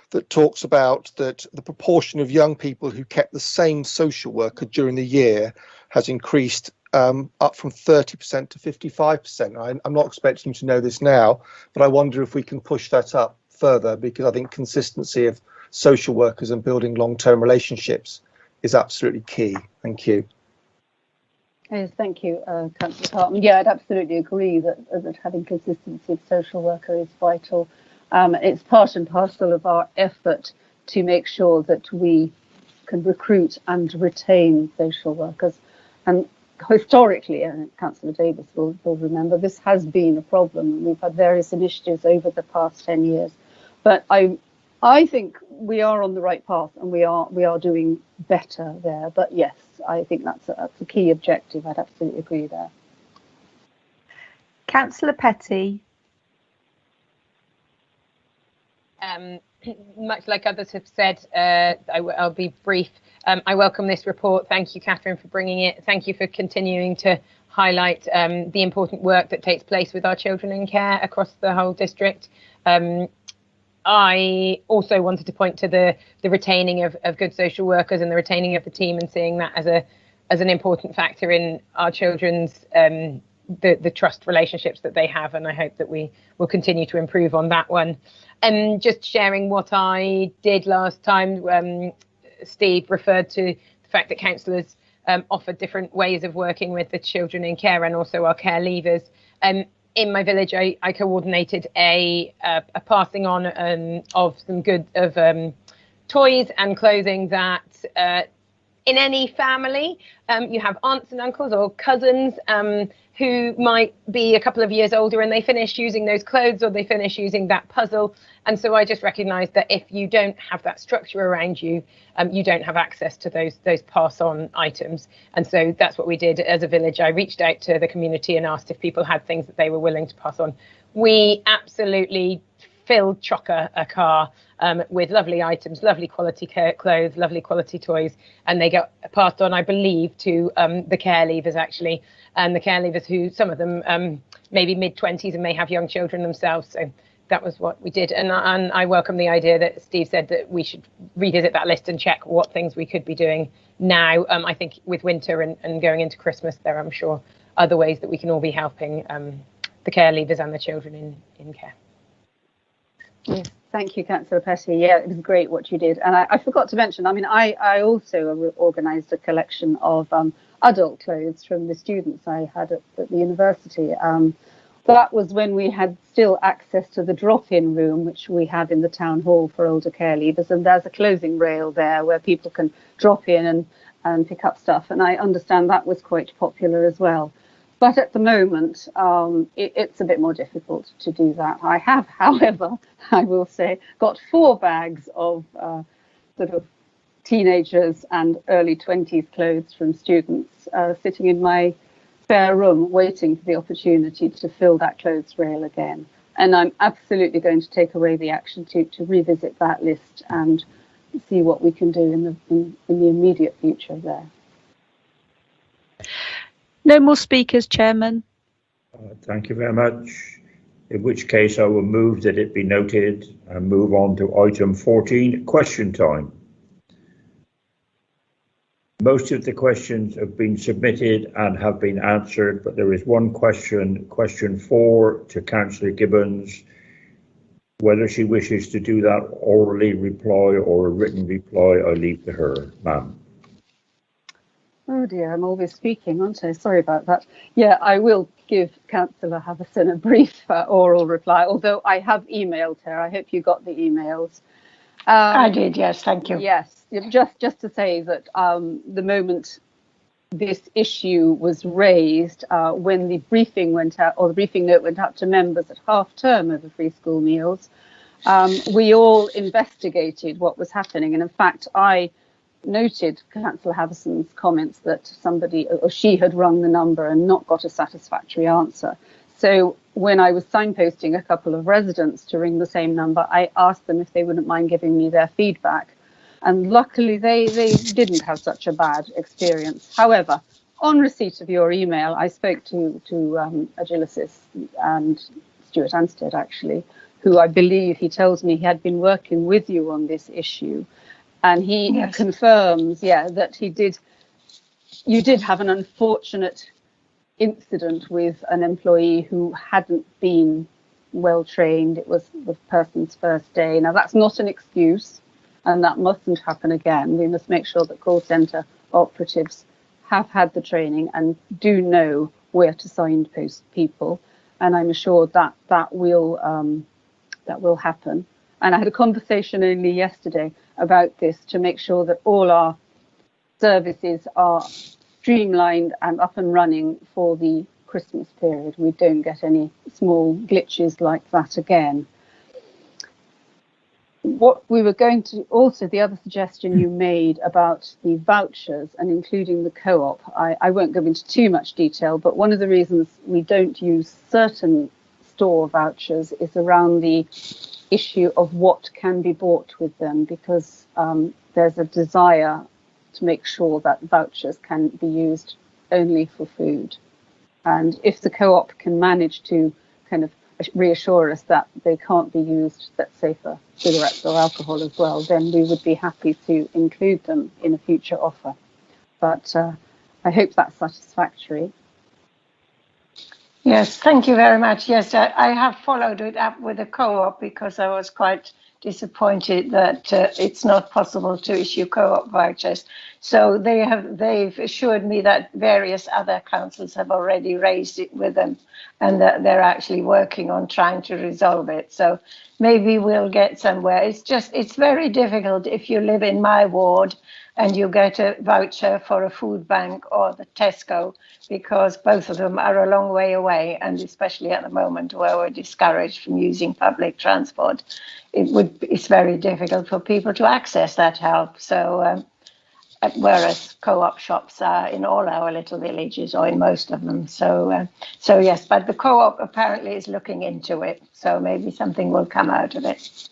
that talks about that the proportion of young people who kept the same social worker during the year has increased up from 30% to 55%. I'm not expecting you to know this now, but I wonder if we can push that up further, because I think consistency of social workers and building long-term relationships is absolutely key. Thank you. Yes, thank you, Councillor Cartman. Yeah, I'd absolutely agree that having consistency of social worker is vital. It's part and parcel of our effort to make sure that we can recruit and retain social workers. And historically, and Councillor Davis will remember, this has been a problem, and we've had various initiatives over the past 10 years. But I think we are on the right path, and we are doing better there. But yes, I think that's a key objective. I'd absolutely agree there. Councillor Petty. Much like others have said, I'll be brief. I welcome this report. Thank you, Catherine, for bringing it. Thank you for continuing to highlight the important work that takes place with our children in care across the whole district. I also wanted to point to the retaining of good social workers and the retaining of the team, and seeing that as an important factor in our children's the trust relationships that they have, and I hope that we will continue to improve on that one. And just sharing what I did last time, Steve referred to the fact that councillors offer different ways of working with the children in care, and also our care leavers. In my village, I coordinated a passing on of some good toys and clothing that in any family, you have aunts and uncles or cousins who might be a couple of years older and they finish using those clothes or they finish using that puzzle. And so I just recognise that if you don't have that structure around you, you don't have access to those pass-on items. And so that's what we did as a village. I reached out to the community and asked if people had things that they were willing to pass on. We absolutely filled a car with lovely items, lovely quality clothes, lovely quality toys, and they get passed on, I believe, to the care leavers actually, and the care leavers who, some of them maybe mid-20s and may have young children themselves. So that was what we did, and I welcome the idea that Steve said that we should revisit that list and check what things we could be doing now. I think with winter and going into Christmas, there are, I'm sure, other ways that we can all be helping the care leavers and the children in care. Yes, thank you, Councillor Petty. Yeah, it was great what you did. And I forgot to mention, I mean, I also organised a collection of adult clothes from the students I had at the university. That was when we had still access to the drop-in room, which we have in the town hall for older care leavers. And there's a clothing rail there where people can drop in and pick up stuff. And I understand that was quite popular as well. But at the moment, it's a bit more difficult to do that. I have, however, I will say, got 4 bags of sort of teenagers and early 20s clothes from students sitting in my spare room, waiting for the opportunity to fill that clothes rail again. And I'm absolutely going to take away the action to revisit that list and see what we can do in the immediate future there. No more speakers, Chairman. Thank you very much. In which case I will move that it be noted and move on to item 14, question time. Most of the questions have been submitted and have been answered, but there is one question, question 4, to Councillor Gibbons. Whether she wishes to do that orally reply or a written reply, I leave to her, ma'am. Oh dear, I'm always speaking, aren't I? Sorry about that. Yeah, I will give Councillor Havison a brief oral reply, although I have emailed her. I hope you got the emails. I did, yes, thank you. Yes, just to say that the moment this issue was raised, when the briefing went out, or the briefing note went out to members at half term over free school meals, we all investigated what was happening. And in fact, I noted Councillor Havison's comments that somebody or she had rung the number and not got a satisfactory answer. So when I was signposting a couple of residents to ring the same number, I asked them if they wouldn't mind giving me their feedback. And luckily they didn't have such a bad experience. However, on receipt of your email, I spoke to Agilicis and Stuart Anstead actually, who I believe he tells me he had been working with you on this issue. And he confirms, that you did have an unfortunate incident with an employee who hadn't been well trained. It was the person's first day. Now, that's not an excuse, and that mustn't happen again. We must make sure that call centre operatives have had the training and do know where to signpost people. And I'm assured that that will happen. And I had a conversation only yesterday about this to make sure that all our services are streamlined and up and running for the Christmas period. We don't get any small glitches like that again. What we were going to also, the other suggestion you made about the vouchers and including the co-op, I won't go into too much detail, but one of the reasons we don't use certain store vouchers is around the issue of what can be bought with them, because there's a desire to make sure that vouchers can be used only for food. And if the co-op can manage to kind of reassure us that they can't be used, let's say, for cigarettes or alcohol as well, then we would be happy to include them in a future offer. But I hope that's satisfactory. Yes, thank you very much. Yes, I have followed it up with a co-op because I was quite disappointed that it's not possible to issue co-op vouchers. So they've assured me that various other councils have already raised it with them and that they're actually working on trying to resolve it. So maybe we'll get somewhere. It's very difficult if you live in my ward and you get a voucher for a food bank or the Tesco, because both of them are a long way away, and especially at the moment where we're discouraged from using public transport, it's very difficult for people to access that help. So whereas co-op shops are in all our little villages, or in most of them. So yes, but the co-op apparently is looking into it, so maybe something will come out of it.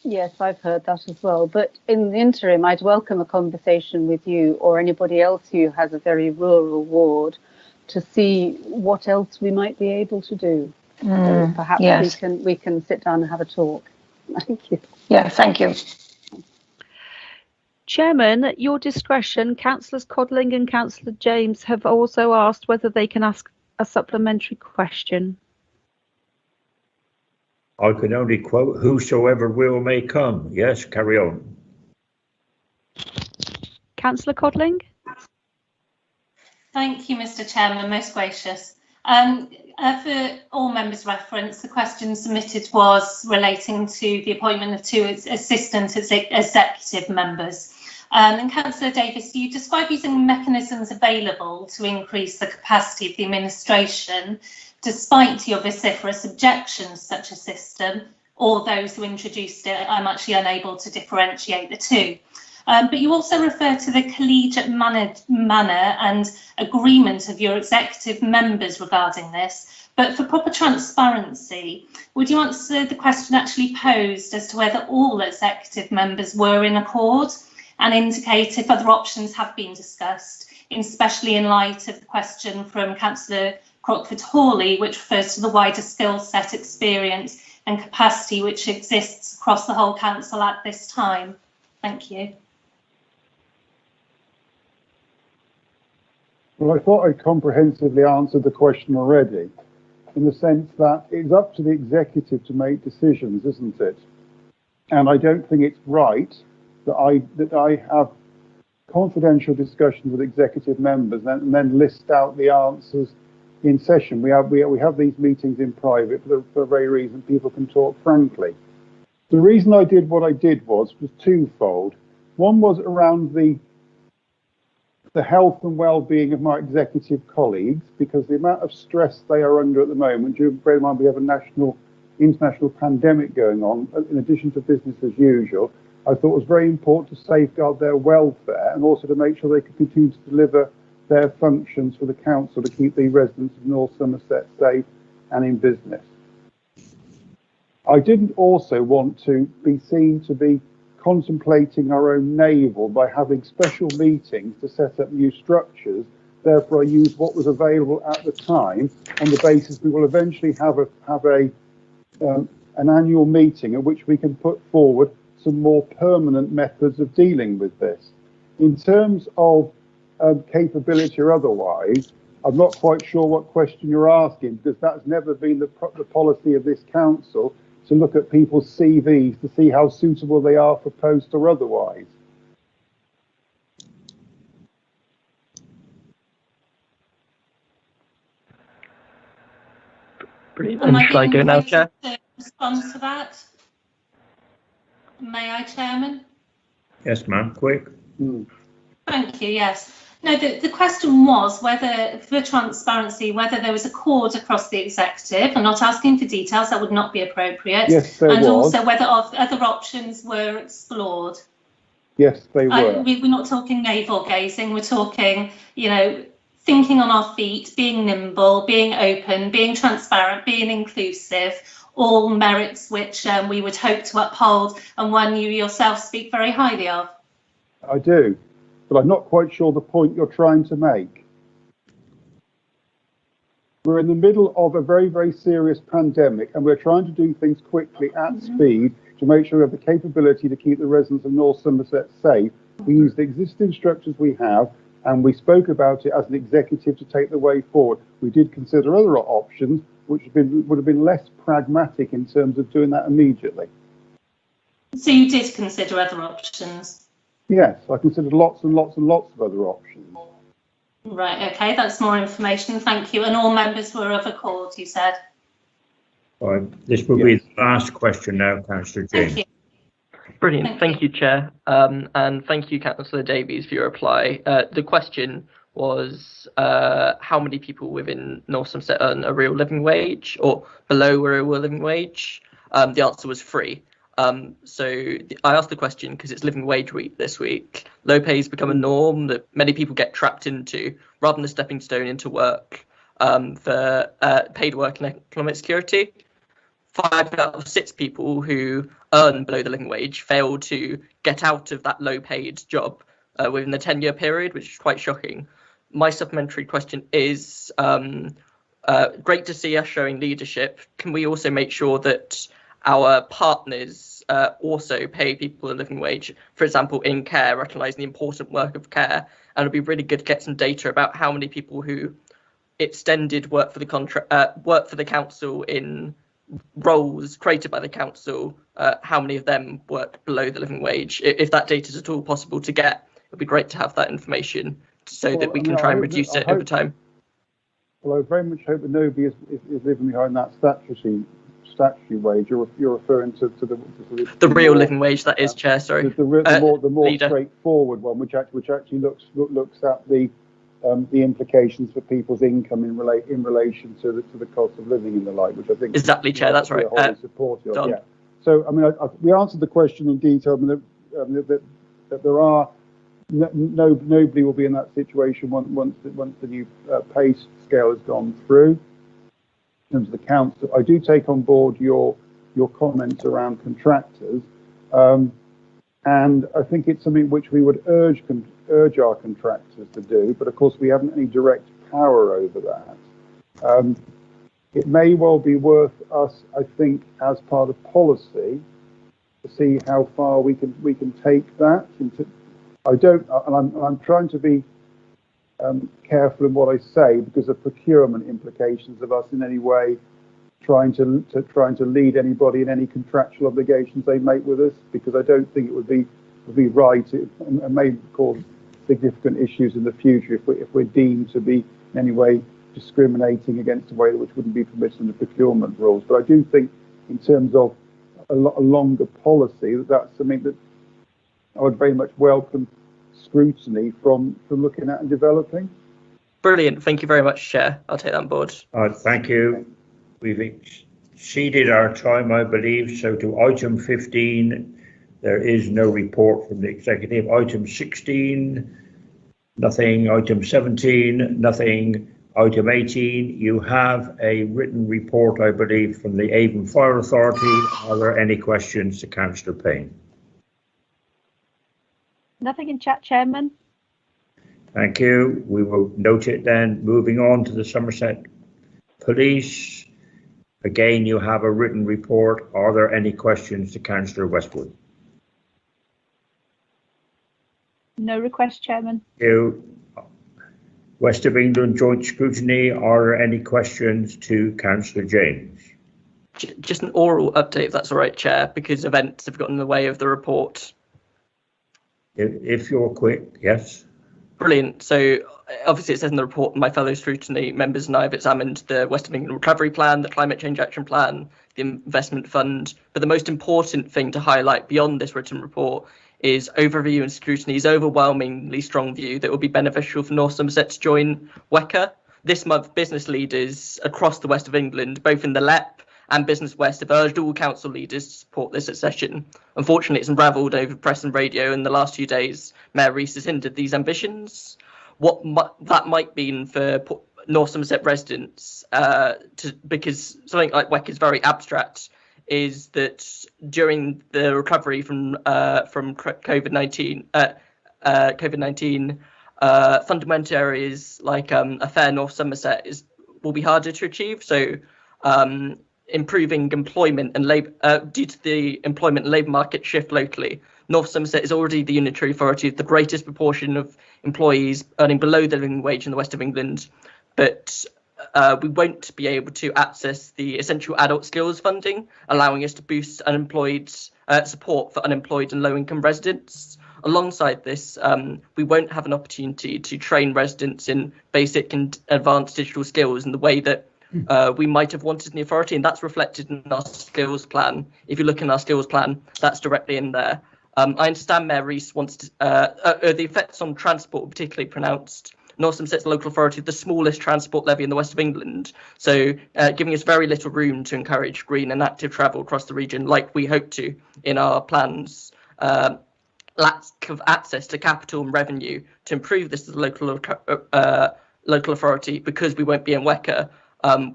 Yes, I've heard that as well. But in the interim, I'd welcome a conversation with you or anybody else who has a very rural ward to see what else we might be able to do. So perhaps yes. we can sit down and have a talk. Thank you. Yeah, thank you. Chairman, at your discretion, Councillors Codling and Councillor James have also asked whether they can ask a supplementary question. I can only quote, whosoever will may come. Yes, carry on. Councillor Codling? Thank you, Mr. Chairman, most gracious. For all members' reference, the question submitted was relating to the appointment of 2 assistant executive members. And Councillor Davis, you describe using mechanisms available to increase the capacity of the administration, despite your vociferous objections to such a system, or those who introduced it. I'm actually unable to differentiate the two. But you also refer to the collegiate manner and agreement of your executive members regarding this. But for proper transparency, would you answer the question actually posed as to whether all executive members were in accord, and indicate if other options have been discussed, especially in light of the question from Councillor Crockford-Hawley, which refers to the wider skill set, experience and capacity which exists across the whole council at this time? Thank you. Well, I thought I comprehensively answered the question already, in the sense that it's up to the executive to make decisions, isn't it? And I don't think it's right that I have confidential discussions with executive members and then list out the answers in session. We have these meetings in private for the very reason people can talk frankly. The reason I did what I did was twofold. One was around the health and well-being of my executive colleagues, because the amount of stress they are under at the moment, bear in mind we have a international pandemic going on, in addition to business as usual, I thought it was very important to safeguard their welfare and also to make sure they could continue to deliver their functions for the council to keep the residents of North Somerset safe and in business. I didn't also want to be seen to be contemplating our own navel by having special meetings to set up new structures. Therefore, I used what was available at the time on the basis we will eventually have an annual meeting at which we can put forward some more permanent methods of dealing with this. In terms of capability or otherwise, I'm not quite sure what question you're asking, because that's never been the policy of this council, to look at people's CVs to see how suitable they are for post or otherwise. Brilliant. And shall I go now, Chair? To respond to that? May I, Chairman? Yes, ma'am, quick. Thank you, yes. No, the question was whether, for transparency, whether there was accord across the executive. I'm not asking for details, that would not be appropriate. Yes, there was. Also whether other options were explored. Yes, they were. We're not talking navel gazing, we're talking, thinking on our feet, being nimble, being open, being transparent, being inclusive, all merits which we would hope to uphold, and one you yourself speak very highly of. I do, but I'm not quite sure the point you're trying to make. We're in the middle of a very, very serious pandemic, and we're trying to do things quickly at speed to make sure we have the capability to keep the residents of North Somerset safe. We use the existing structures we have, and we spoke about it as an executive to take the way forward. We did consider other options, which would have been less pragmatic in terms of doing that immediately. So you did consider other options? Yes, I considered lots and lots and lots of other options. Right, okay, that's more information, thank you. And all members were of accord, you said? This will be the last question now, Councillor James. Thank you. Brilliant. Thank you, Chair. And thank you, Councillor Davies, for your reply. The question was how many people within North Somerset earn a real living wage or below a real living wage? The answer was 3. I asked the question because it's Living Wage Week this week. Low pay has become a norm that many people get trapped into rather than a stepping stone into work for paid work and economic security. 5 out of 6 people who earn below the living wage fail to get out of that low paid job within the 10-year period, which is quite shocking. My supplementary question is, great to see us showing leadership. Can we also make sure that our partners also pay people a living wage, for example, in care, recognising the important work of care? And it'd be really good to get some data about how many people who extended work for the council in roles created by the council, how many of them work below the living wage. If that data is at all possible to get, it would be great to have that information so that we can try and reduce it over time. Well, I very much hope that nobody is living behind that statutory wage. You're referring to the real living wage, that is, Chair. Sorry. The more straightforward one, which actually looks at the implications for people's income in relation to the cost of living and the like, which I think exactly, Chair. That's right. Supportive of. Yeah. So I mean, we answered the question in detail. I mean, that there are nobody will be in that situation once the new pay scale has gone through. In terms of the council, I do take on board your comments around contractors, and I think it's something which we would urge our contractors to do, but of course we haven't any direct power over that. It may well be worth us, I think, as part of policy, to see how far we can take that. I'm trying to be careful in what I say because of procurement implications of us in any way trying to lead anybody in any contractual obligations they make with us, because I don't think it would be right and may cause significant issues in the future if we're deemed to be in any way discriminating against a way which wouldn't be permitted in the procurement rules. But I do think in terms of a longer policy, that's something that I would very much welcome scrutiny from looking at and developing. Brilliant. Thank you very much, Chair. I'll take that on board. Thank you. We've exceeded our time, I believe. So to item 15, there is no report from the executive. Item 16, nothing. Item 17, nothing. Item 18, you have a written report, I believe, from the Avon Fire Authority. Are there any questions to Councillor Payne? Nothing in chat, Chairman. Thank you. We will note it then. Moving on to the Somerset Police. Again, you have a written report. Are there any questions to Councillor Westwood? No request, Chairman. Thank you. West of England Joint Scrutiny. Are there any questions to Councillor James? Just an oral update, if that's all right, Chair, because events have gotten in the way of the report. If you're quick, yes. Brilliant. So obviously it says in the report, my fellow scrutiny members and I have examined the West of England Recovery Plan, the Climate Change Action Plan, the Investment Fund. But the most important thing to highlight beyond this written report is overview and scrutiny's overwhelmingly strong view that it will be beneficial for North Somerset to join WECA. This month, business leaders across the West of England, both in the LEP and Business West, have urged all council leaders to support this accession. Unfortunately, it's unravelled over press and radio. In the last few days, Mayor Rees has hindered these ambitions. What that might mean for North Somerset residents, because something like WECA is very abstract, is that during the recovery from COVID-19, fundamental areas like a fair North Somerset will be harder to achieve. So improving employment and labour due to the employment and labour market shift locally. North Somerset is already the unitary authority with the greatest proportion of employees earning below the living wage in the West of England, but we won't be able to access the essential adult skills funding, allowing us to boost unemployed support for unemployed and low-income residents. Alongside this, we won't have an opportunity to train residents in basic and advanced digital skills in the way that we might have wanted in the authority, and that's reflected in our skills plan. If you look in our skills plan, that's directly in there. I understand Mayor Rees wants to, the effects on transport were particularly pronounced. North Somerset's local authority, the smallest transport levy in the west of England, so giving us very little room to encourage green and active travel across the region like we hope to in our plans. Lack of access to capital and revenue to improve this as a local authority, because we won't be in WECA,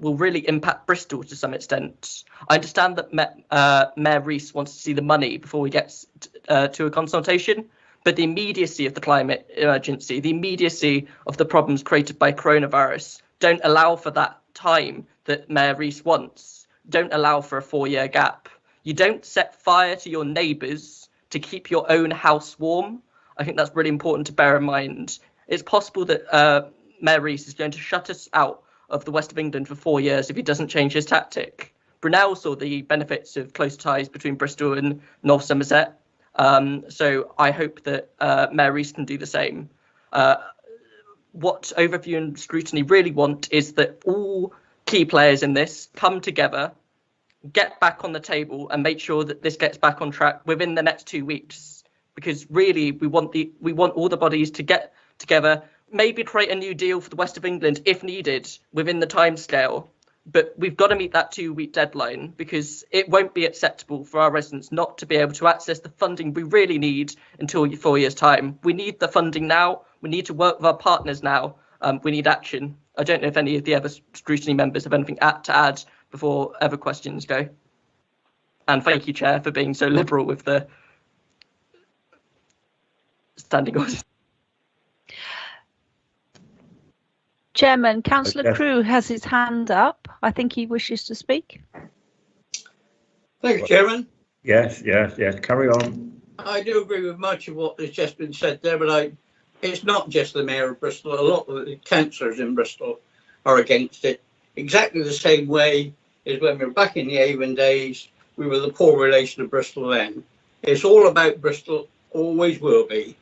will really impact Bristol to some extent. I understand that Mayor Rees wants to see the money before we get to a consultation, but the immediacy of the climate emergency, the immediacy of the problems created by coronavirus don't allow for that time that Mayor Rees wants, don't allow for a 4-year gap. You don't set fire to your neighbours to keep your own house warm. I think that's really important to bear in mind. It's possible that Mayor Rees is going to shut us out of the west of England for 4 years if he doesn't change his tactic. Brunel saw the benefits of close ties between Bristol and North Somerset. So I hope that Mayor Rees can do the same. What Overview and Scrutiny really want is that all key players in this come together, get back on the table and make sure that this gets back on track within the next 2 weeks, because really we want all the bodies to get together, maybe create a new deal for the west of England if needed within the timescale, but we've got to meet that 2-week deadline, because it won't be acceptable for our residents not to be able to access the funding we really need until 4 years' time. We need the funding now. We need to work with our partners now. We need action. I don't know if any of the other scrutiny members have anything to add before other questions go. And thank you, Chair, for being so liberal with the standing orders. Chairman, Councillor Okay. Crewe has his hand up. I think he wishes to speak. Thank you, Chairman. Yes, carry on. I do agree with much of what has just been said there, but it's not just the Mayor of Bristol. A lot of the councillors in Bristol are against it. Exactly the same way as when we were back in the Avon days, we were the poor relation of Bristol then. It's all about Bristol, always will be.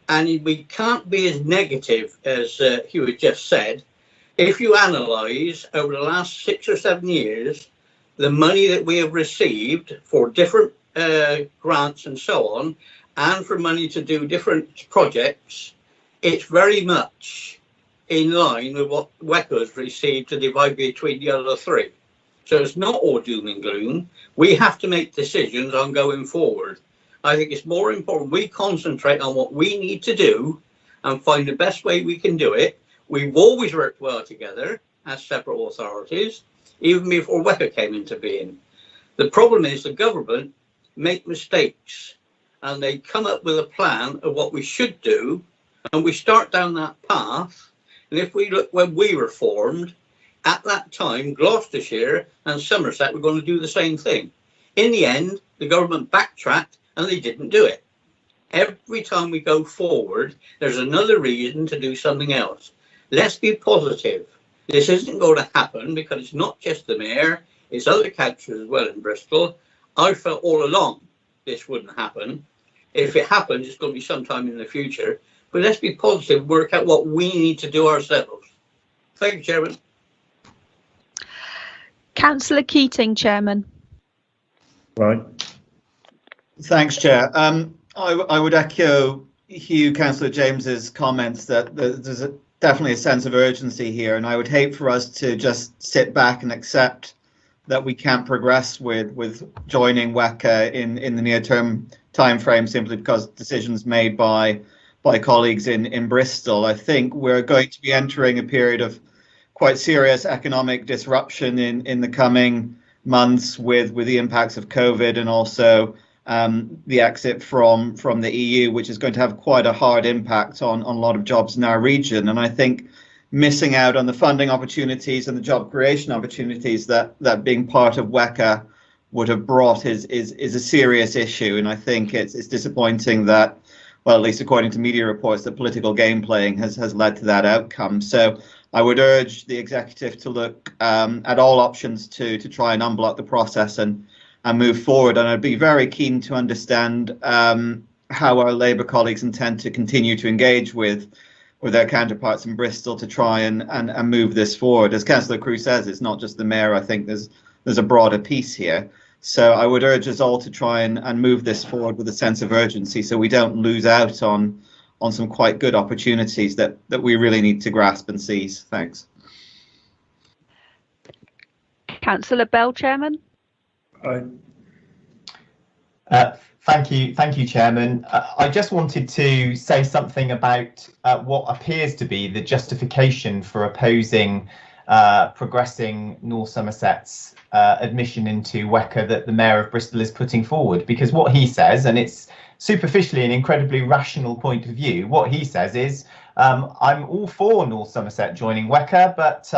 And we can't be as negative as Hugh had just said. If you analyse over the last 6 or 7 years, the money that we have received for different grants and so on, and for money to do different projects, it's very much in line with what WECA has received to divide between the other three. So it's not all doom and gloom. We have to make decisions on going forward. I think it's more important we concentrate on what we need to do and find the best way we can do it. We've always worked well together as separate authorities, even before WECA came into being. The problem is the government make mistakes and they come up with a plan of what we should do, and we start down that path. And if we look when we were formed, at that time, Gloucestershire and Somerset were going to do the same thing. In the end, the government backtracked and they didn't do it. Every time we go forward, there's another reason to do something else. Let's be positive. This isn't going to happen because it's not just the Mayor, it's other councillors as well in Bristol. I felt all along this wouldn't happen. If it happens, it's going to be sometime in the future. But let's be positive, work out what we need to do ourselves. Thank you, Chairman. Councillor Keating, Chairman. Right. Thanks, Chair. I would echo Hugh, Councillor James's comments that there's definitely a sense of urgency here, and I would hate for us to just sit back and accept that we can't progress with joining WECA in the near-term timeframe simply because decisions made by colleagues in Bristol. I think we're going to be entering a period of quite serious economic disruption in the coming months with the impacts of COVID and also the exit from the EU, which is going to have quite a hard impact on a lot of jobs in our region. And I think missing out on the funding opportunities and the job creation opportunities that being part of WECA would have brought is a serious issue. And I think it's disappointing that, well, at least according to media reports, that political game playing has led to that outcome. So I would urge the executive to look at all options to try and unblock the process and move forward. And I'd be very keen to understand how our Labour colleagues intend to continue to engage with their counterparts in Bristol to try and move this forward. As Councillor Crewe says, it's not just the Mayor. I think there's a broader piece here. So I would urge us all to try and move this forward with a sense of urgency, so we don't lose out on some quite good opportunities that we really need to grasp and seize. Thanks. Councillor Bell, Chairman. Thank you, Chairman. I just wanted to say something about what appears to be the justification for opposing progressing North Somerset's admission into WECA that the Mayor of Bristol is putting forward, because what he says, and it's superficially an incredibly rational point of view, what he says is, I'm all for North Somerset joining WECA, but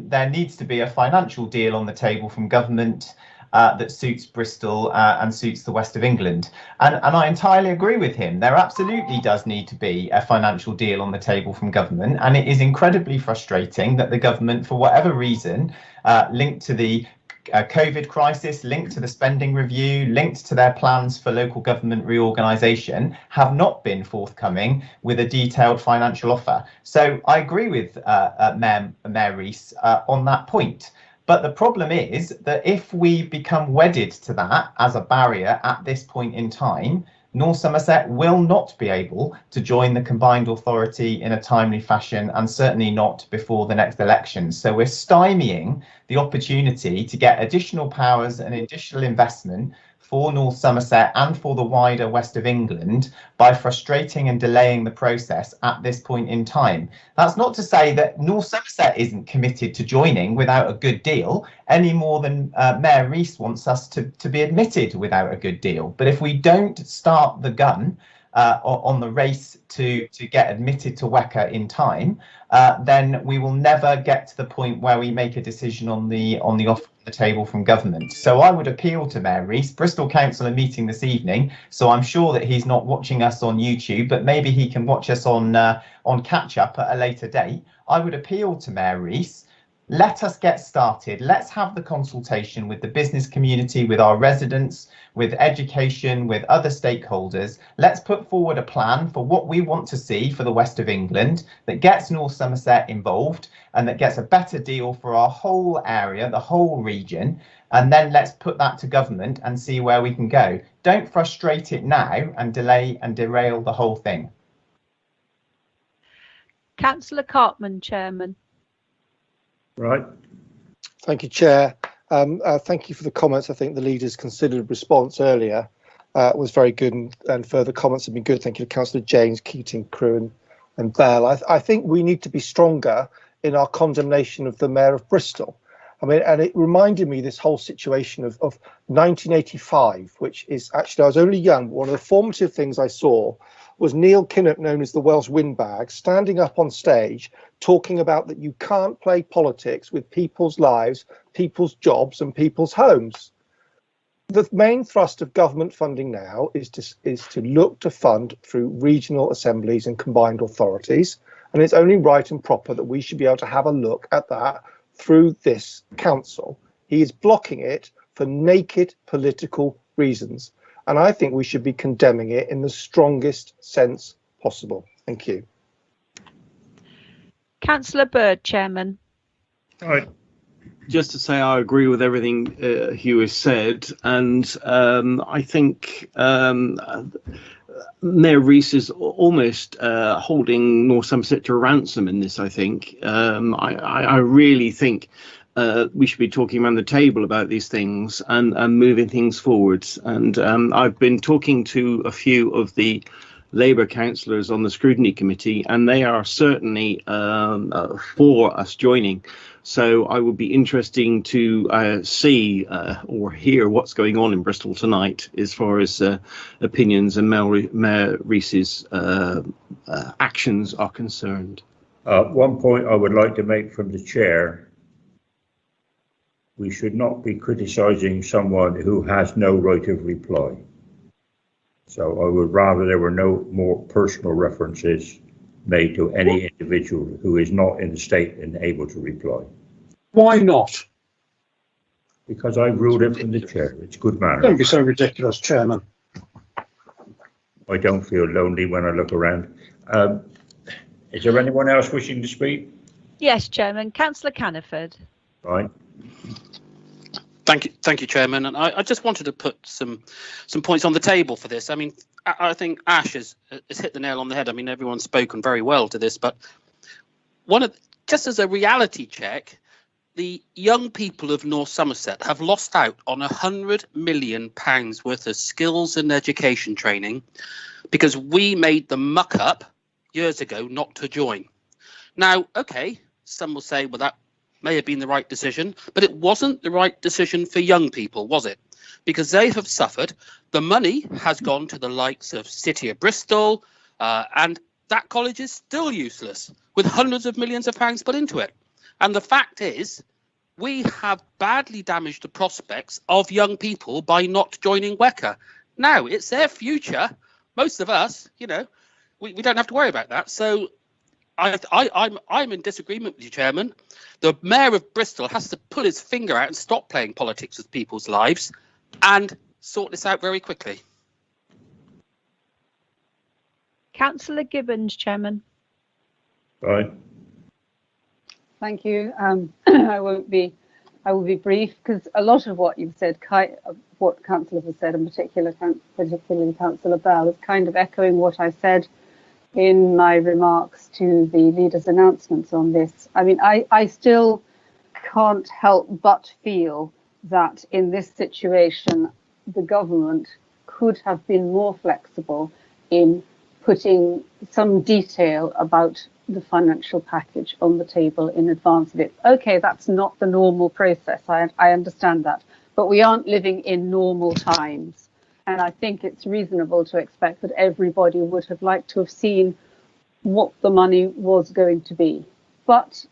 there needs to be a financial deal on the table from government that suits Bristol and suits the West of England. And I entirely agree with him. There absolutely does need to be a financial deal on the table from government, and it is incredibly frustrating that the government, for whatever reason, linked to the COVID crisis, linked to the spending review, linked to their plans for local government reorganisation, have not been forthcoming with a detailed financial offer. So I agree with Mayor Rees on that point. But the problem is that if we become wedded to that as a barrier at this point in time, North Somerset will not be able to join the combined authority in a timely fashion, and certainly not before the next election. So we're stymieing the opportunity to get additional powers and additional investment for North Somerset and for the wider West of England by frustrating and delaying the process at this point in time. That's not to say that North Somerset isn't committed to joining without a good deal, any more than Mayor Rees wants us to be admitted without a good deal. But if we don't start the gun on the race to get admitted to WECA in time, then we will never get to the point where we make a decision on the offer on the table from government. So I would appeal to Mayor Rees. Bristol Council are meeting this evening, so I'm sure that he's not watching us on YouTube, but maybe he can watch us on catch up at a later date. I would appeal to Mayor Rees. Let us get started. Let's have the consultation with the business community, with our residents, with education, with other stakeholders. Let's put forward a plan for what we want to see for the West of England that gets North Somerset involved and that gets a better deal for our whole area, the whole region. And then let's put that to government and see where we can go. Don't frustrate it now and delay and derail the whole thing. Councillor Cartman, Chairman. Right. Thank you, Chair. Thank you for the comments. I think the leader's considered response earlier was very good, and further comments have been good. Thank you to Councillor James, Keating, Crewe and Bell. I think we need to be stronger in our condemnation of the Mayor of Bristol. I mean, and it reminded me, this whole situation of 1985, which is actually, I was only young, but one of the formative things I saw was Neil Kinnock, known as the Welsh Windbag, standing up on stage talking about that you can't play politics with people's lives, people's jobs and people's homes. The main thrust of government funding now is to look to fund through regional assemblies and combined authorities, and it's only right and proper that we should be able to have a look at that through this council. He is blocking it for naked political reasons, and I think we should be condemning it in the strongest sense possible. Thank you. Councillor Bird, Chairman. Right. Just to say, I agree with everything Hugh has said, and I think Mayor Rees is almost holding North Somerset to ransom in this. I think I really think we should be talking around the table about these things and moving things forwards. And I've been talking to a few of the Labour councillors on the scrutiny committee, and they are certainly for us joining. So I would be interesting to see or hear what's going on in Bristol tonight as far as opinions and Mayor Rees's actions are concerned. One point I would like to make from the chair: we should not be criticising someone who has no right of reply. So I would rather there were no more personal references made to any individual who is not in the state and able to reply. Why not? Because I ruled it from the chair. It's good manners. Don't be so ridiculous, Chairman. I don't feel lonely when I look around. Is there anyone else wishing to speak? Yes, Chairman. Councillor Caniford. Right. Thank you, Chairman. And I just wanted to put some points on the table for this. I mean, I think Ash has hit the nail on the head. I mean, everyone's spoken very well to this, but just as a reality check, the young people of North Somerset have lost out on £100 million worth of skills and education training because we made the muck up years ago not to join. Now, OK, some will say, well, that may have been the right decision, but it wasn't the right decision for young people, was it? Because they have suffered. The money has gone to the likes of City of Bristol, and that college is still useless with hundreds of millions of pounds put into it. And the fact is, we have badly damaged the prospects of young people by not joining WECA. Now, it's their future. Most of us, you know, we don't have to worry about that. So I'm in disagreement with you, Chairman. The Mayor of Bristol has to pull his finger out and stop playing politics with people's lives and sort this out very quickly. Councillor Gibbons, Chairman. Right. Thank you. I will be brief because a lot of what you've said, what councillors have said, in particularly Councillor Bell, is kind of echoing what I said in my remarks to the leaders' announcements on this. I mean, I still can't help but feel that in this situation, the government could have been more flexible in putting some detail about the financial package on the table in advance of it. Okay, that's not the normal process. I understand that, but we aren't living in normal times. And I think it's reasonable to expect that everybody would have liked to have seen what the money was going to be. But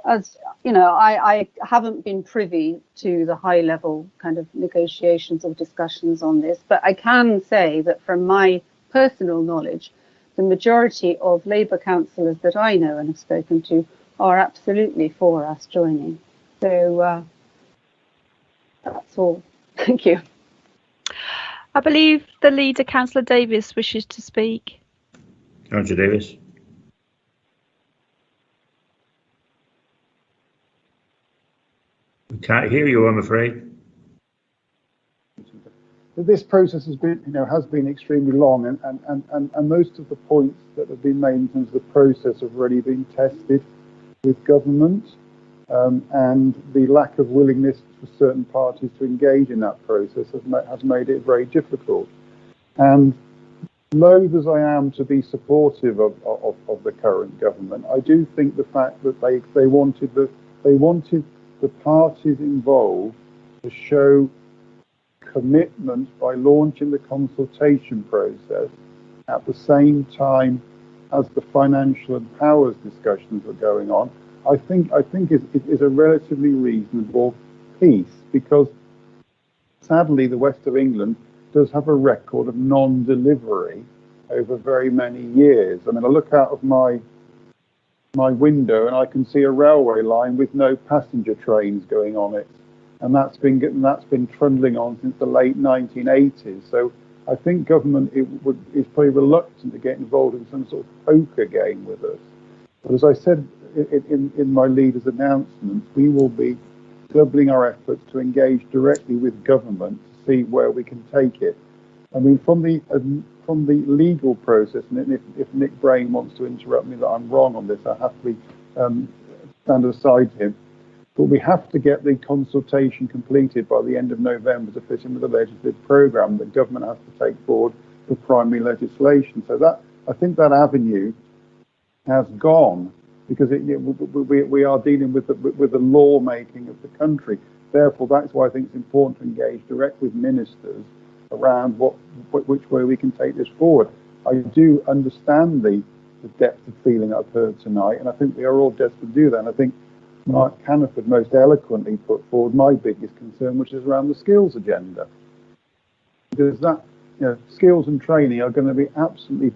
as you know, I haven't been privy to the high level kind of negotiations or discussions on this, but I can say that from my personal knowledge, the majority of Labour councillors that I know and have spoken to are absolutely for us joining. So that's all. Thank you. I believe the leader, Councillor Davis, wishes to speak. Councillor Davis. We can't hear you, I'm afraid. This process has been extremely long, and most of the points that have been made in terms of the process have already been tested with government, and the lack of willingness for certain parties to engage in that process has made it very difficult. And loath as I am to be supportive of the current government, I do think the fact that they wanted the parties involved to show commitment by launching the consultation process at the same time as the financial and powers discussions were going on, I think is a relatively reasonable piece, because sadly the West of England does have a record of non-delivery over very many years. I mean, I look out of my window and I can see a railway line with no passenger trains going on it. And that's been trundling on since the late 1980s. So I think government is probably reluctant to get involved in some sort of poker game with us. But as I said in my leader's announcement, we will be doubling our efforts to engage directly with government to see where we can take it. I mean, from the legal process, and if Nick Brain wants to interrupt me that I'm wrong on this, I happily stand aside him. But we have to get the consultation completed by the end of November to fit in with the legislative programme that government has to take forward for primary legislation. So that, I think that avenue has gone, because we are dealing with the law making of the country. Therefore, that's why I think it's important to engage direct with ministers around which way we can take this forward. I do understand the depth of feeling I've heard tonight, and I think we are all desperate to do that. And I think Mark Caniford most eloquently put forward my biggest concern, which is around the skills agenda. Because that, skills and training are going to be absolutely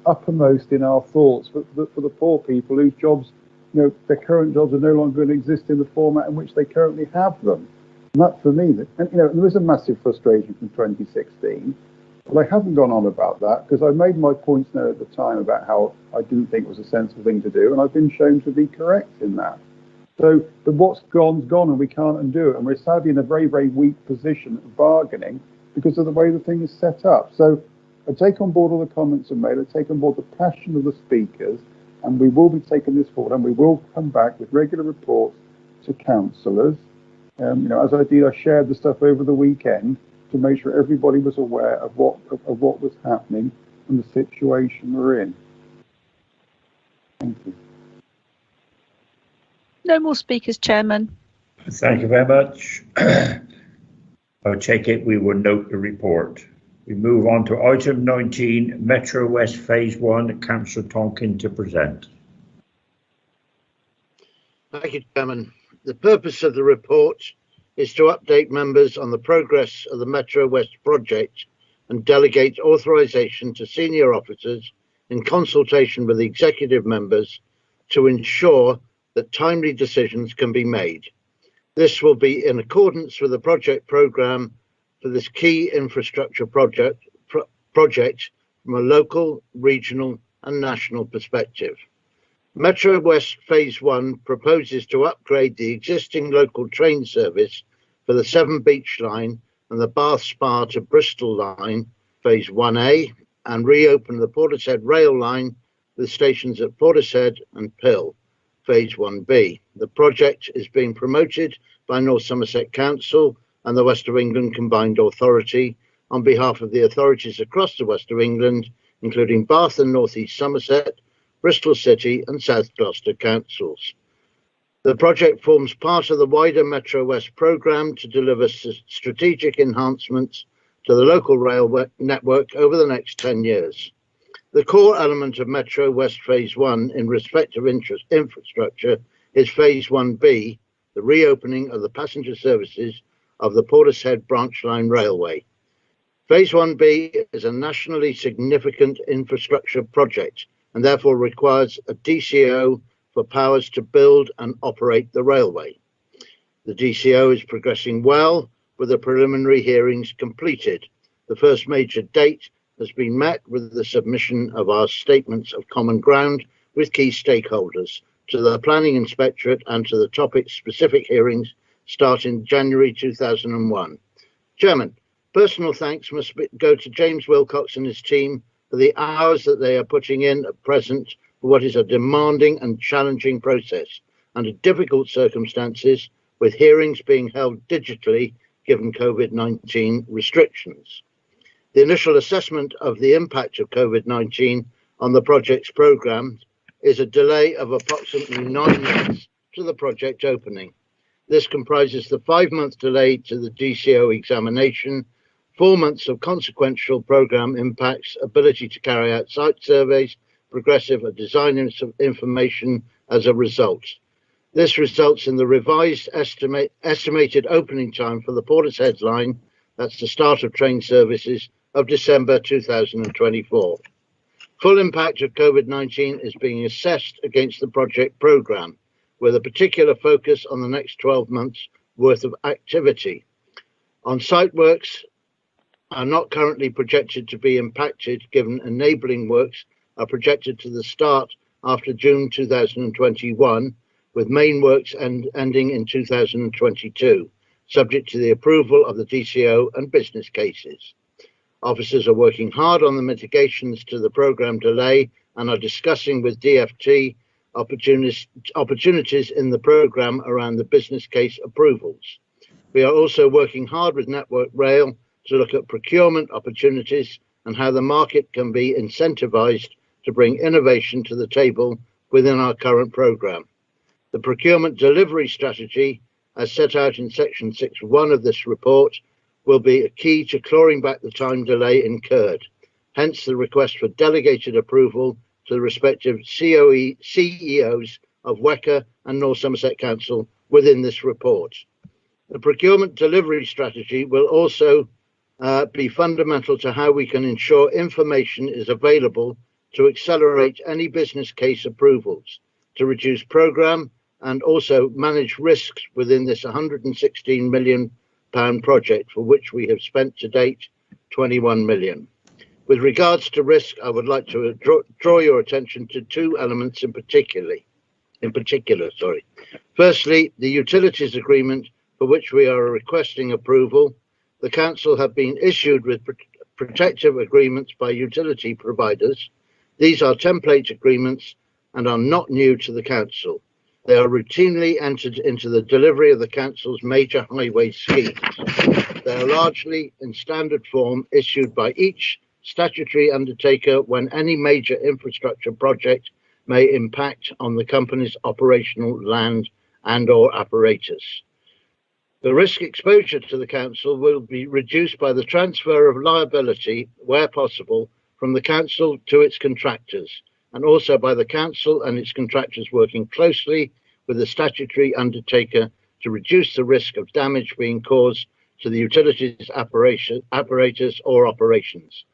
uppermost in our thoughts for the poor people whose jobs, their current jobs are no longer going to exist in the format in which they currently have them. And that, for me, there is a massive frustration from 2016. But I haven't gone on about that, because I made my points there at the time about how I didn't think it was a sensible thing to do, and I've been shown to be correct in that. So, but what's gone's gone, and we can't undo it. And we're sadly in a very, very weak position of bargaining because of the way the thing is set up. So I take on board all the comments and made. I take on board the passion of the speakers, and we will be taking this forward, and we will come back with regular reports to councillors. You know, as I did, I shared the stuff over the weekend to make sure everybody was aware of what was happening and the situation we're in. Thank you. No more speakers, Chairman. Thank you very much. I take it we will note the report. We move on to item 19, Metro West Phase 1, Councillor Tonkin to present. Thank you, Chairman. The purpose of the report is to update members on the progress of the Metro West project and delegate authorisation to senior officers in consultation with the executive members to ensure that timely decisions can be made. This will be in accordance with the project programme for this key infrastructure project from a local, regional and national perspective. Metro West Phase 1 proposes to upgrade the existing local train service for the Severn Beach line and the Bath Spa to Bristol line, Phase 1A, and reopen the Portishead rail line with stations at Portishead and Pill, Phase 1B. The project is being promoted by North Somerset Council and the West of England Combined Authority on behalf of the authorities across the West of England, including Bath and North East Somerset, Bristol City and South Gloucester councils. The project forms part of the wider Metro West programme to deliver strategic enhancements to the local rail network over the next 10 years. The core element of Metro West Phase 1 in respect of infrastructure is Phase 1B, the reopening of the passenger services of the Portishead branch line railway. Phase 1B is a nationally significant infrastructure project and therefore requires a DCO for powers to build and operate the railway. The DCO is progressing well, with the preliminary hearings completed. The first major date has been met with the submission of our statements of common ground with key stakeholders to the Planning Inspectorate and to the topic-specific hearings starting January 2001. Chairman, personal thanks must go to James Wilcox and his team for the hours that they are putting in at present for what is a demanding and challenging process under difficult circumstances, with hearings being held digitally given COVID-19 restrictions. The initial assessment of the impact of COVID-19 on the project's programme is a delay of approximately 9 months to the project opening. This comprises the 5-month delay to the DCO examination, 4 months of consequential programme impacts, ability to carry out site surveys, progressive and design information as a result. This results in the revised estimated opening time for the Portishead line, that's the start of train services, of December 2024. Full impact of COVID-19 is being assessed against the project programme, with a particular focus on the next 12 months worth of activity. On-site works are not currently projected to be impacted, given enabling works are projected to the start after June 2021, with main works ending in 2022, subject to the approval of the DCO and business cases. Officers are working hard on the mitigations to the programme delay and are discussing with DFT opportunities in the programme around the business case approvals. We are also working hard with Network Rail to look at procurement opportunities and how the market can be incentivised to bring innovation to the table within our current programme. The procurement delivery strategy, as set out in section 6.1 of this report, will be a key to clawing back the time delay incurred. Hence the request for delegated approval to the respective CEOs of WECA and North Somerset Council within this report. The procurement delivery strategy will also be fundamental to how we can ensure information is available to accelerate any business case approvals, to reduce programme and also manage risks within this £116 million project, for which we have spent to date 21 million. With regards to risk, I would like to draw your attention to 2 elements in particular. in particular. Firstly, the utilities agreement for which we are requesting approval. The council have been issued with protective agreements by utility providers. These are template agreements and are not new to the council. They are routinely entered into the delivery of the council's major highway schemes. They are largely in standard form issued by each statutory undertaker when any major infrastructure project may impact on the company's operational land and/or apparatus. The risk exposure to the council will be reduced by the transfer of liability, where possible, from the council to its contractors, and also by the council and its contractors working closely with the statutory undertaker to reduce the risk of damage being caused to the utilities apparatus or operations.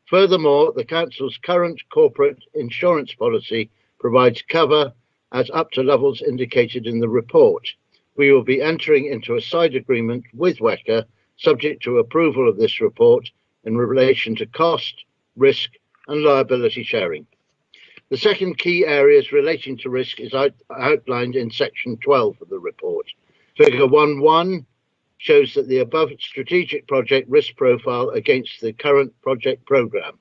Furthermore, the council's current corporate insurance policy provides cover as up to levels indicated in the report. We will be entering into a side agreement with WECA, subject to approval of this report in relation to cost, risk and liability sharing. The second key areas relating to risk is outlined in section 12 of the report. Figure 1.1 shows that the above strategic project risk profile against the current project programme.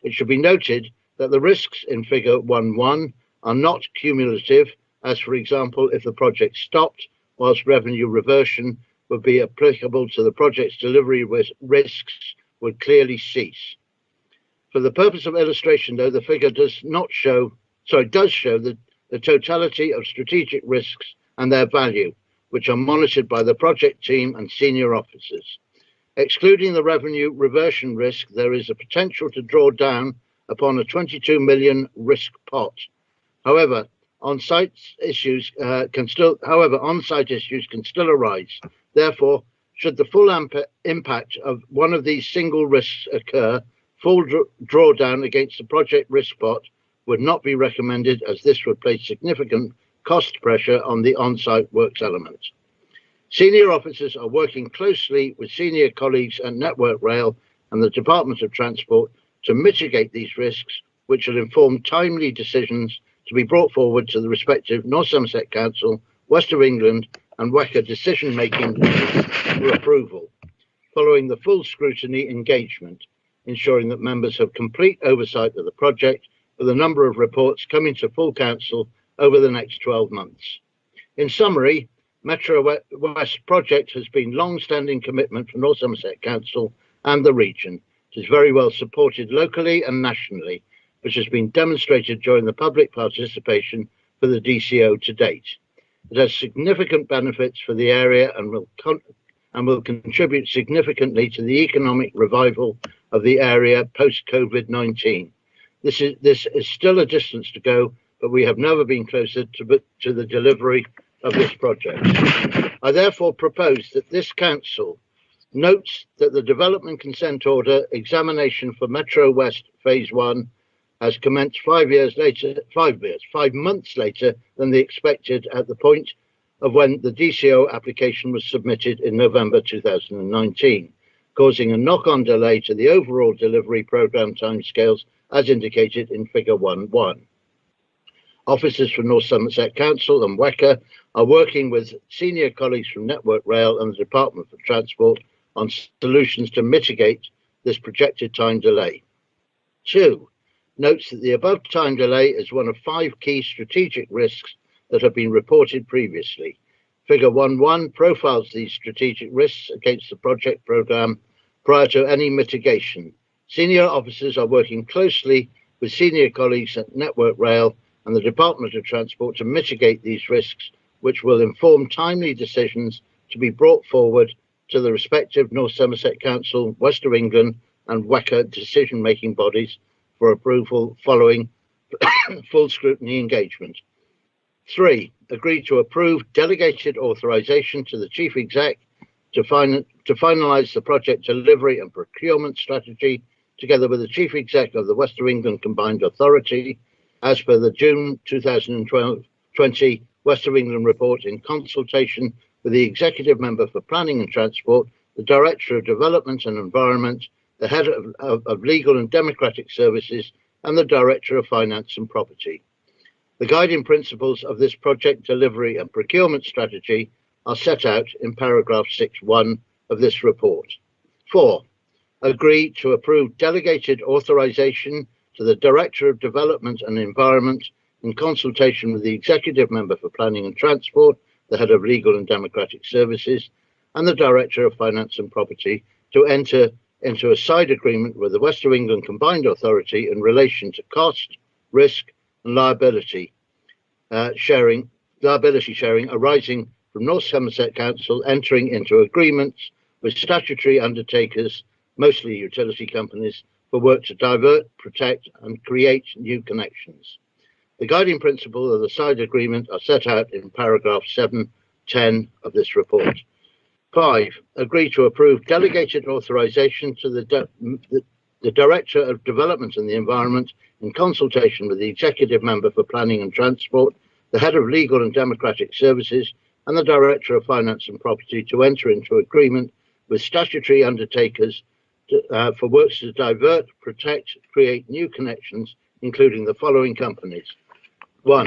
It should be noted that the risks in figure 1.1 are not cumulative, as for example, if the project stopped, whilst revenue reversion would be applicable to the project's delivery, risks would clearly cease. For the purpose of illustration, though, the figure does show the totality of strategic risks and their value, which are monitored by the project team and senior officers. Excluding the revenue reversion risk, there is a potential to draw down upon a 22 million risk pot. However, on-site issues can still arise. Therefore, should the full impact of one of these single risks occur, full drawdown against the project risk pot would not be recommended, as this would place significant cost pressure on the on-site works element. Senior officers are working closely with senior colleagues at Network Rail and the Department of Transport to mitigate these risks, which will inform timely decisions to be brought forward to the respective North Somerset Council, West of England and WECA decision-making for approval, following the full scrutiny engagement, ensuring that members have complete oversight of the project, with a number of reports coming to full council over the next 12 months. In summary, Metro West project has been long-standing commitment from North Somerset Council and the region. It is very well supported locally and nationally, which has been demonstrated during the public participation for the DCO to date. It has significant benefits for the area and will contribute significantly to the economic revival of the area post-COVID-19. This is still a distance to go, but we have never been closer to the delivery of this project. I therefore propose that this council notes that the development consent order examination for Metro West Phase 1 has commenced 5 months later than the expected at the point of when the DCO application was submitted in November 2019, causing a knock-on delay to the overall delivery programme timescales as indicated in figure 1.1. Officers from North Somerset Council and WECA are working with senior colleagues from Network Rail and the Department for Transport on solutions to mitigate this projected time delay. 2. Notes that the above time delay is one of 5 key strategic risks that have been reported previously. Figure 1.1 profiles these strategic risks against the project programme prior to any mitigation. Senior officers are working closely with senior colleagues at Network Rail and the Department of Transport to mitigate these risks, which will inform timely decisions to be brought forward to the respective North Somerset Council, West of England and WECA decision-making bodies for approval following full scrutiny engagement. 3. Agree to approve delegated authorisation to the Chief Exec to finalise the project delivery and procurement strategy, together with the Chief Exec of the West of England Combined Authority, as per the June 2020 West of England report, in consultation with the Executive Member for Planning and Transport, the Director of Development and Environment, the Head of Legal and Democratic Services, and the Director of Finance and Property. The guiding principles of this project delivery and procurement strategy are set out in paragraph 6.1 of this report. 4. Agree to approve delegated authorization to the Director of Development and Environment in consultation with the Executive Member for Planning and Transport, the Head of Legal and Democratic Services, and the Director of Finance and Property to enter into a side agreement with the West of England Combined Authority in relation to cost, risk and liability sharing arising from North Somerset Council entering into agreements with statutory undertakers, mostly utility companies, for work to divert, protect and create new connections. The guiding principles of the side agreement are set out in paragraph 7.10 of this report. 5. Agree to approve delegated authorization to the Director of Development and the Environment in consultation with the Executive Member for Planning and Transport, the Head of Legal and Democratic Services, and the Director of Finance and Property to enter into agreement with statutory undertakers for works to divert, protect, create new connections, including the following companies. 1.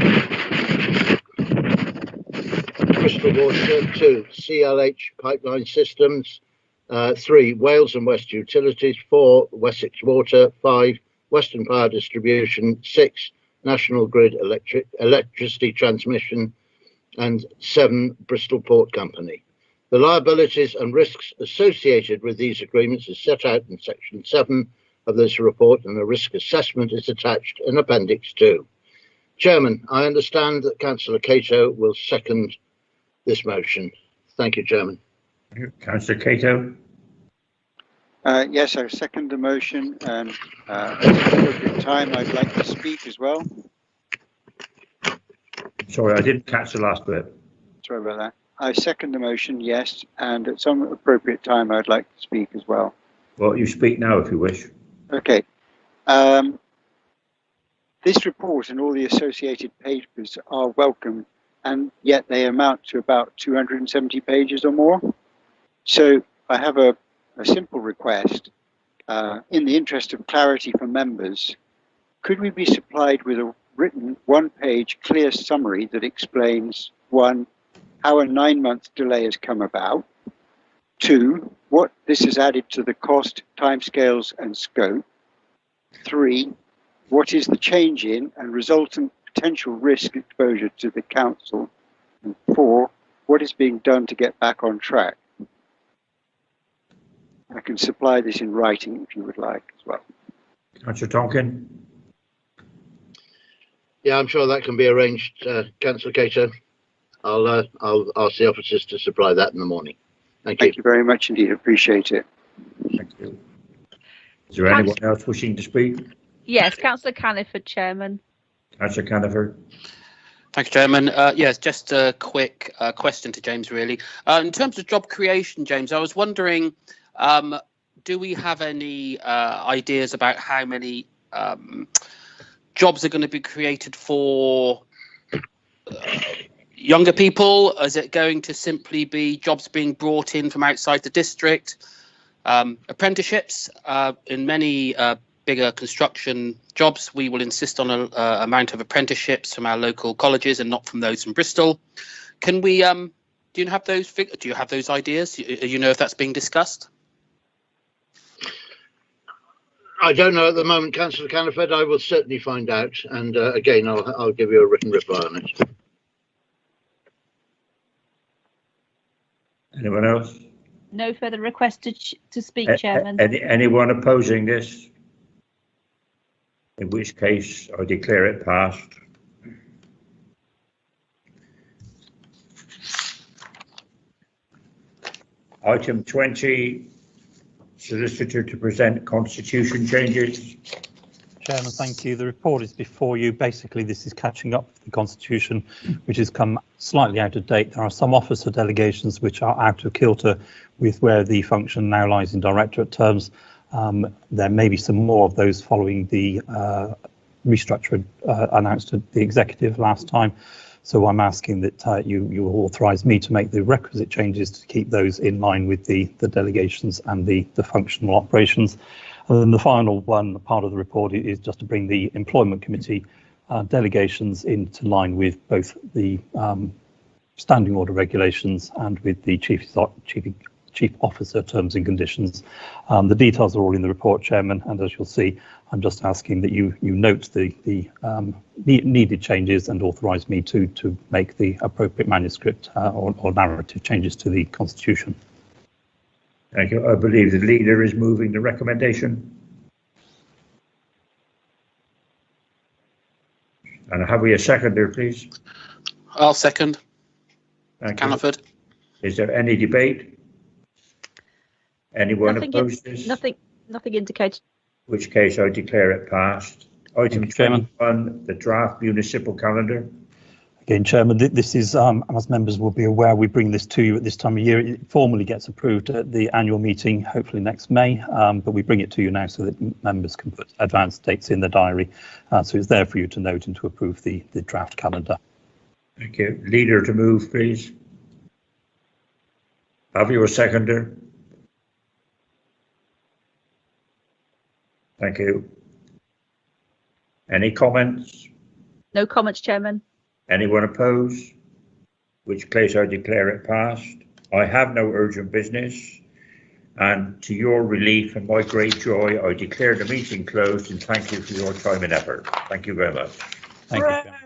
Bristol Water. 2. CLH Pipeline Systems. 3. Wales and West Utilities. 4. Wessex Water. 5. Western Power Distribution. 6. National Grid Electricity Transmission. And 7. Bristol Port Company. The liabilities and risks associated with these agreements is set out in section 7 of this report, and a risk assessment is attached in appendix 2. Chairman, I understand that Councillor Cato will second this motion. Thank you, Chairman. Councillor Cato. Yes, I second the motion, and at the appropriate time I'd like to speak as well. Sorry, I didn't catch the last bit. Sorry about that. I second the motion, yes, and at some appropriate time I'd like to speak as well. Well, you speak now if you wish. Okay. This report and all the associated papers are welcome, and yet they amount to about 270 pages or more. So I have a simple request. In the interest of clarity for members, could we be supplied with a written one-page clear summary that explains, 1, how a 9-month delay has come about, 2, what this has added to the cost, timescales and scope, 3, what is the change in and resultant potential risk exposure to the council, and 4, what is being done to get back on track. I can supply this in writing if you would like as well. Councillor Tonkin. Yeah, I'm sure that can be arranged, Councillor Cato. I'll ask the officers to supply that in the morning. Thank you. Thank you very much indeed. Appreciate it. Thank you. Is there anyone else wishing to speak? Yes, Councillor Caniford, Chairman. Councillor Caniford. Thank you, Chairman. Yes, just a quick question to James, really. In terms of job creation, James, I was wondering, do we have any ideas about how many jobs are going to be created for younger people? Is it going to simply be jobs being brought in from outside the district? Apprenticeships? In many bigger construction jobs, we will insist on an amount of apprenticeships from our local colleges and not from those from Bristol. Can we, do you have those figures? Do you have those ideas? Do you know if that's being discussed? I don't know at the moment, Councillor Caniford. I will certainly find out, and again, I'll give you a written reply on it. Anyone else? No further request to speak, Chairman. Anyone opposing this? In which case, I declare it passed. Item 20, Solicitor to present constitution changes. Chairman, thank you. The report is before you. Basically, this is catching up with the Constitution, which has come slightly out of date. There are some officer delegations which are out of kilter with where the function now lies in directorate terms. There may be some more of those following the restructure announced at the executive last time. So I'm asking that you authorise me to make the requisite changes to keep those in line with the delegations and the functional operations. And then the final one, part of the report, is just to bring the Employment Committee delegations into line with both the standing order regulations and with the chief officer terms and conditions. The details are all in the report, Chairman, and as you'll see, I'm just asking that you note the needed changes and authorise me to make the appropriate manuscript or narrative changes to the Constitution. Thank you. I believe the leader is moving the recommendation. And have we a seconder, please? I'll second. Thank Canaford. You. Is there any debate? Anyone Nothing opposed this? Nothing indicated. In which case I declare it passed. Item 21, the draft municipal calendar. Again, Chairman, this is, as members will be aware, we bring this to you at this time of year. It formally gets approved at the annual meeting, hopefully next May, but we bring it to you now so that members can put advance dates in the diary. So it's there for you to note and to approve the draft calendar. Thank you. Leader to move, please. Have you a seconder? Thank you. Any comments? No comments, Chairman. Anyone opposed? Which case I declare it passed. I have no urgent business, and to your relief and my great joy, I declare the meeting closed and thank you for your time and effort. Thank you very much. Thank you, Chairman.